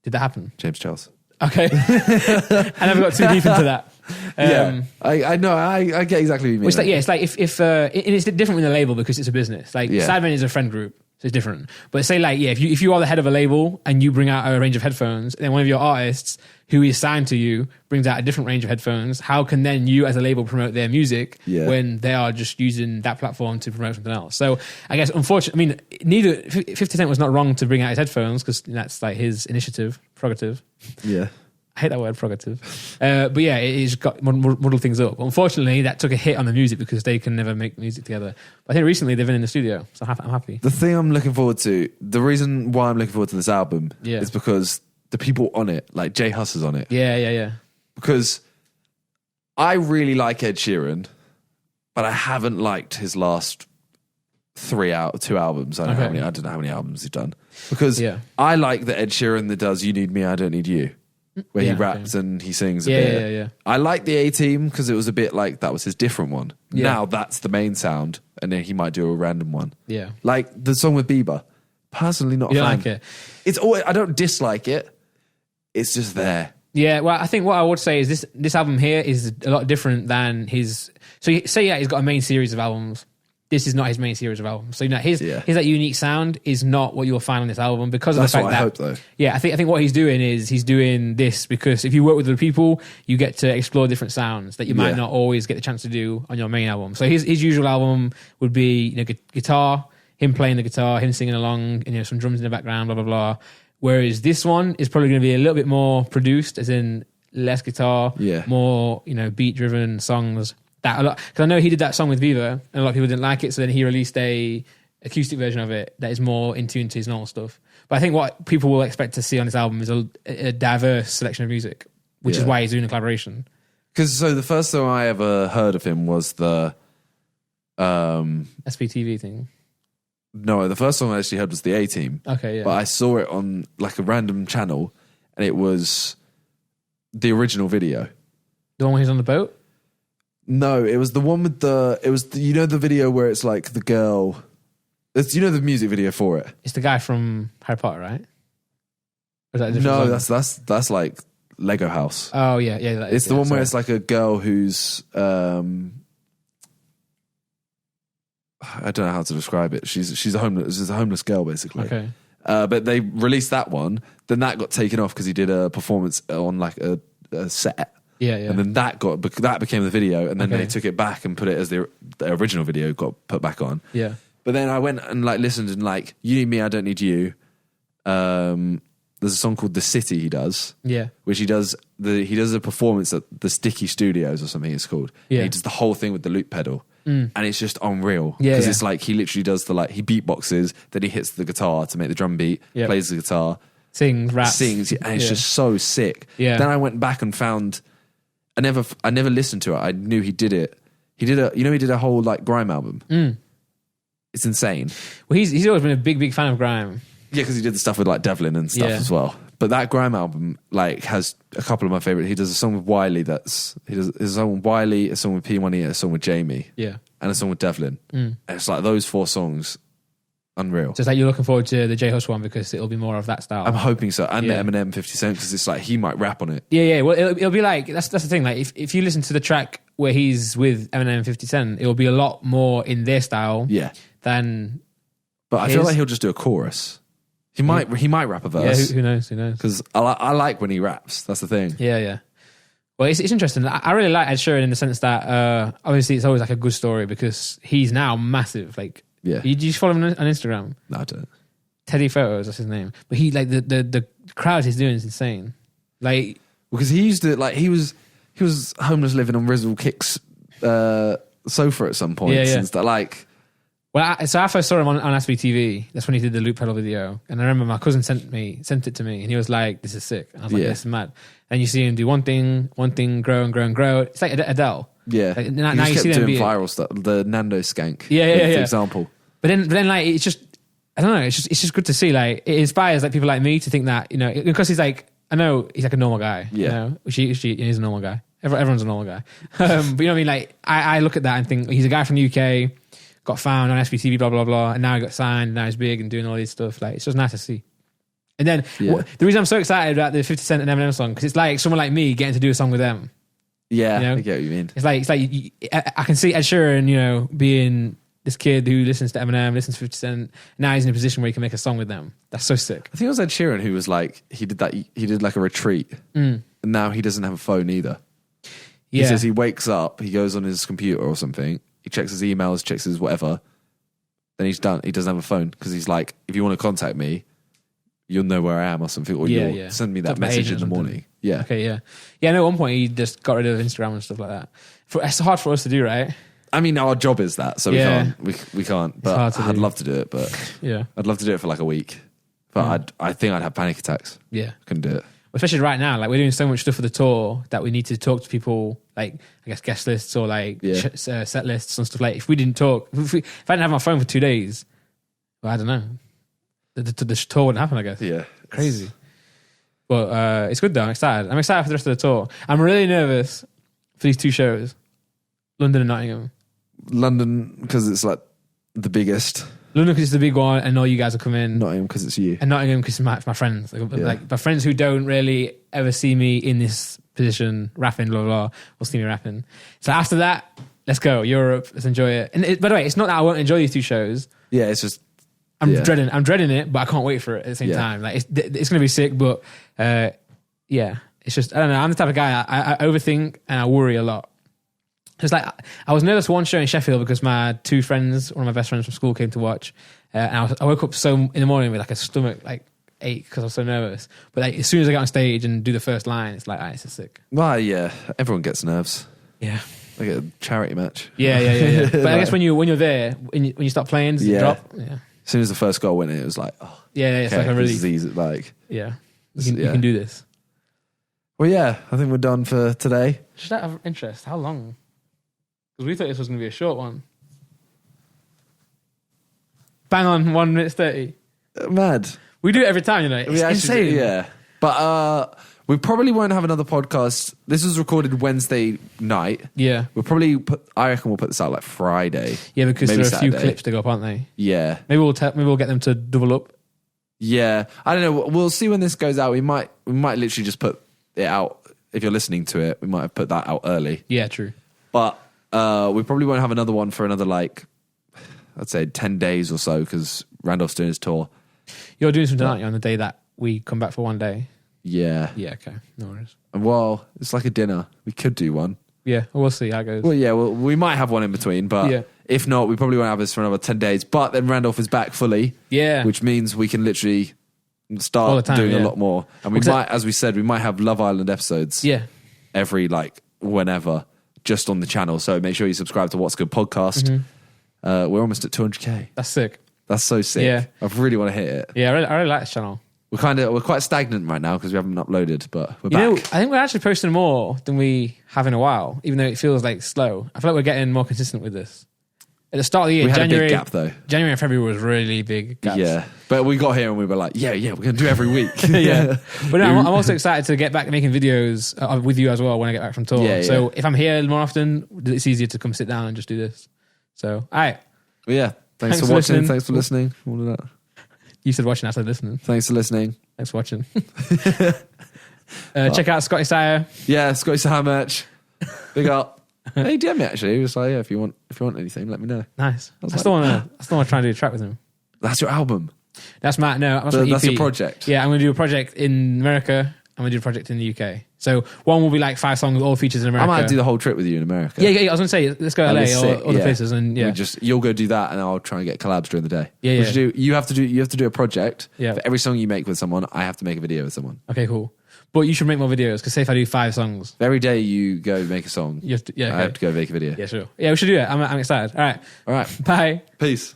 did that happen? James Charles. Okay, I never got too deep into that. I know. I get exactly what you mean. It's like if it's different with a label because it's a business. Like Sidemen is a friend group, so it's different. But say like if you are the head of a label and you bring out a range of headphones, and then one of your artists who is signed to you brings out a different range of headphones, how can then you as a label promote their music when they are just using that platform to promote something else? So I guess unfortunately, neither 50 Cent was not wrong to bring out his headphones because that's like his initiative, prerogative. Yeah. I hate that word, prerogative. But yeah, it's got muddled things up. Unfortunately, that took a hit on the music because they can never make music together. But I think recently they've been in the studio, so I'm happy. The thing I'm looking forward to, the reason why I'm looking forward to this album is because the people on it, like Jay Huss is on it. Yeah. Because I really like Ed Sheeran, but I haven't liked his last 2 albums. I don't know how many albums he's done. Because I like the Ed Sheeran that does You Need Me, I Don't Need You, where he raps and he sings a bit. Yeah. I like the A-Team because it was a bit like that was his different one. Yeah. Now that's the main sound, and then he might do a random one. Yeah. Like the song with Bieber. Personally not a fan. Like it? It's always, I don't dislike it. It's just there. Yeah, well, I think what I would say is this album here is a lot different than his... So he's got a main series of albums. This is not his main series of albums. So his that unique sound is not what you'll find on this album because of the fact that... That's what I hope, though. Yeah, I think what he's doing is he's doing this because if you work with other people, you get to explore different sounds that you might not always get the chance to do on your main album. So his usual album would be guitar, him playing the guitar, him singing along, some drums in the background, blah, blah, blah. Whereas this one is probably going to be a little bit more produced, as in less guitar, more, beat driven songs. That a lot, because I know he did that song with Viva, and a lot of people didn't like it. So then he released a acoustic version of it that is more in tune to his normal stuff. But I think what people will expect to see on this album is a diverse selection of music, which is why he's doing a collaboration. Because the first song I ever heard of him was the SPTV thing. No, the first song I actually heard was the A-Team. Okay, yeah. But I saw it on like a random channel, and it was the original video. The one where he's on the boat? No, it was the one with the video where it's like the girl. It's, the music video for it. It's the guy from Harry Potter, right? Or is that a different song? That's like Lego House. Oh yeah. It's the one where it's like a girl who's I don't know how to describe it. She's a homeless girl basically. Okay. But they released that one. Then that got taken off because he did a performance on like a set. Yeah. And then that became the video, and then they took it back and put it as the original video got put back on. Yeah. But then I went and like listened and like You Need Me, I Don't Need You. There's a song called The City he does. Yeah. Which he does a performance at the Sticky Studios or something it's called. Yeah. And he does the whole thing with the loop pedal. And it's just unreal. Yeah. Because it's like he literally does he beatboxes, then he hits the guitar to make the drum beat, plays the guitar. Sings, raps. And it's just so sick. Yeah. Then I went back and found I never listened to it. I knew he did it. He did a whole like grime album. It's insane. Well, he's always been a big fan of grime. Yeah, because he did the stuff with like Devlin and stuff as well. But that grime album like has a couple of my favorite. He does a song with Wiley. He does a song with Wiley, a song with P1E, a song with Jamie, and a song with Devlin. And it's like those 4 songs, unreal. So it's like you're looking forward to the J Hus one because it'll be more of that style. I'm hoping so, and the Eminem 50 Cent because it's like he might rap on it. Yeah. Well, it'll be like that's the thing. Like if you listen to the track where he's with Eminem and 50 Cent, it will be a lot more in their style. Yeah. Than. But I feel like he'll just do a chorus. He might rap a verse. Yeah, who knows? Because I like when he raps. That's the thing. Yeah. Well, it's interesting. I really like Ed Sheeran in the sense that obviously it's always like a good story because he's now massive. Like, you just follow him on Instagram? No, I don't. Teddy Photos, that's his name. But he like the crowds he's doing is insane. Like, because he used to like he was homeless living on Rizzle Kick's sofa at some point. And stuff, like. Well, so I first saw him on SBTV. That's when he did the loop pedal video. And I remember my cousin sent it to me, and he was like, "This is sick." And I was like, "This is mad." And you see him do one thing, grow and grow and grow. It's like Adele. Yeah. Like, now you see them doing viral stuff. The Nando skank. For example. But then like it's just I don't know. It's just good to see. Like it inspires like people like me to think that because he's like I know he's like a normal guy. Yeah. Which he's a normal guy. Everyone's a normal guy. But you know what I mean? Like I look at that and think he's a guy from the UK. Got found on SBTV, blah, blah, blah. And now he got signed, and now he's big and doing all this stuff. Like, it's just nice to see. And then the reason I'm so excited about the 50 Cent and Eminem song, because it's like someone like me getting to do a song with them. Yeah, I get what you mean. It's like I can see Ed Sheeran, being this kid who listens to Eminem, listens to 50 Cent. Now he's in a position where he can make a song with them. That's so sick. I think it was Ed Sheeran who was like, he did like a retreat. And now he doesn't have a phone either. He says he wakes up, he goes on his computer or something, he checks his emails, checks his whatever. Then he's done. He doesn't have a phone because he's like, if you want to contact me, you'll know where I am or something, or you'll send me that message in the morning. Yeah. Okay. Yeah. Yeah. I know at one point he just got rid of Instagram and stuff like that. It's hard for us to do, right? I mean, our job is that, so we can't. But I'd love to do it. But I'd love to do it for like a week. But I think I'd have panic attacks. Yeah, couldn't do it. Especially right now, like we're doing so much stuff for the tour that we need to talk to people, like I guess guest lists or like set lists and stuff. Like if we didn't talk, if I didn't have my phone for 2 days, well, I don't know, the tour wouldn't happen. I guess. Yeah, crazy. But it's good though. I'm excited. I'm excited for the rest of the tour. I'm really nervous for these 2 shows, London and Nottingham. London because it's like the biggest. London because it's the big one, and all you guys will come in. Nottingham because it's you. And Nottingham because it's my friends. Like my friends who don't really ever see me in this position, rapping, blah, blah, blah, will see me rapping. So after that, let's go. Europe, let's enjoy it. And by the way, it's not that I won't enjoy these 2 shows. Yeah, it's just... I'm dreading it, but I can't wait for it at the same time. Like it's going to be sick, but it's just, I don't know. I'm the type of guy, I overthink and I worry a lot. It's like I was nervous for one show in Sheffield because my 2 friends, one of my best friends from school, came to watch, and I woke up so in the morning with like a stomach, like ache because I was so nervous. But like as soon as I get on stage and do the first line, it's like, it's sick. Well, yeah, everyone gets nerves. Yeah. Like a charity match. Yeah. But I guess when you're there, when you start playing, does it drop? Yeah. As soon as the first goal went in, it was like, oh, it's like a relief. This is easy, like, you can do this. Well, yeah, I think we're done for today. Just out of interest, how long? Because we thought this was going to be a short one. Bang on 1 minute 30. Mad. We do it every time, It's insane. Yeah. But we probably won't have another podcast. This was recorded Wednesday night. Yeah. I reckon we'll put this out like Friday. Yeah, because maybe there are a few Saturday. clips to go up, aren't they? Yeah. Maybe we'll get them to double up. Yeah. I don't know. We'll see when this goes out. We might literally just put it out. If you're listening to it, we might have put that out early. Yeah, true. But we probably won't have another one for another, like, I'd say 10 days or so, because Randolph's doing his tour. You're doing something, aren't you, on the day that we come back for one day? Yeah. Yeah, okay. No worries. Well, it's like a dinner. We could do one. Yeah, we'll see how it goes. Well, yeah, we might have one in between, but if not, we probably won't have this for another 10 days. But then Randolph is back fully. Yeah. Which means we can literally start doing a lot more. And we might, as we said, we might have Love Island episodes. Yeah. Every, like, whenever, just on the channel. So make sure you subscribe to What's Good Podcast. Mm-hmm. We're almost at 200k. That's sick. That's so sick. Yeah. I really want to hit it. Yeah, I really like this channel. We're quite stagnant right now because we haven't uploaded, but we're back. I think we're actually posting more than we have in a while, even though it feels like slow. I feel like we're getting more consistent with this. At the start of the year, we had January, a big gap though. January and February was really big gaps. Yeah, but we got here and we were like, yeah, we're going to do every week. Yeah. But no, I'm also excited to get back making videos with you as well when I get back from tour. Yeah, so if I'm here more often, it's easier to come sit down and just do this. So, all right. Well, yeah. Thanks for watching. Thanks for listening. All of that. You said watching, I said listening. Thanks for listening. Thanks for watching. Check out Scotty Sire. Yeah, Scotty Sire merch. Big up. He DM me actually. He was like, yeah, if you want anything, let me know. Nice. I still want to try and do a track with him. That's your album. That's Matt. No, that's your project. Yeah, I'm going to do a project in America. I'm going to do a project in the UK. So one will be like 5 songs, all features in America. I might do the whole trip with you in America. Yeah. I was going to say, let's go to LA or other places, and you'll go do that, and I'll try and get collabs during the day. Yeah. You have to do a project. Yeah. For every song you make with someone, I have to make a video with someone. Okay, cool. But you should make more videos, because say if I do 5 songs, every day you go make a song. You have to, I have to go make a video. Yeah, sure. Yeah, we should do it. I'm excited. All right. Bye. Peace.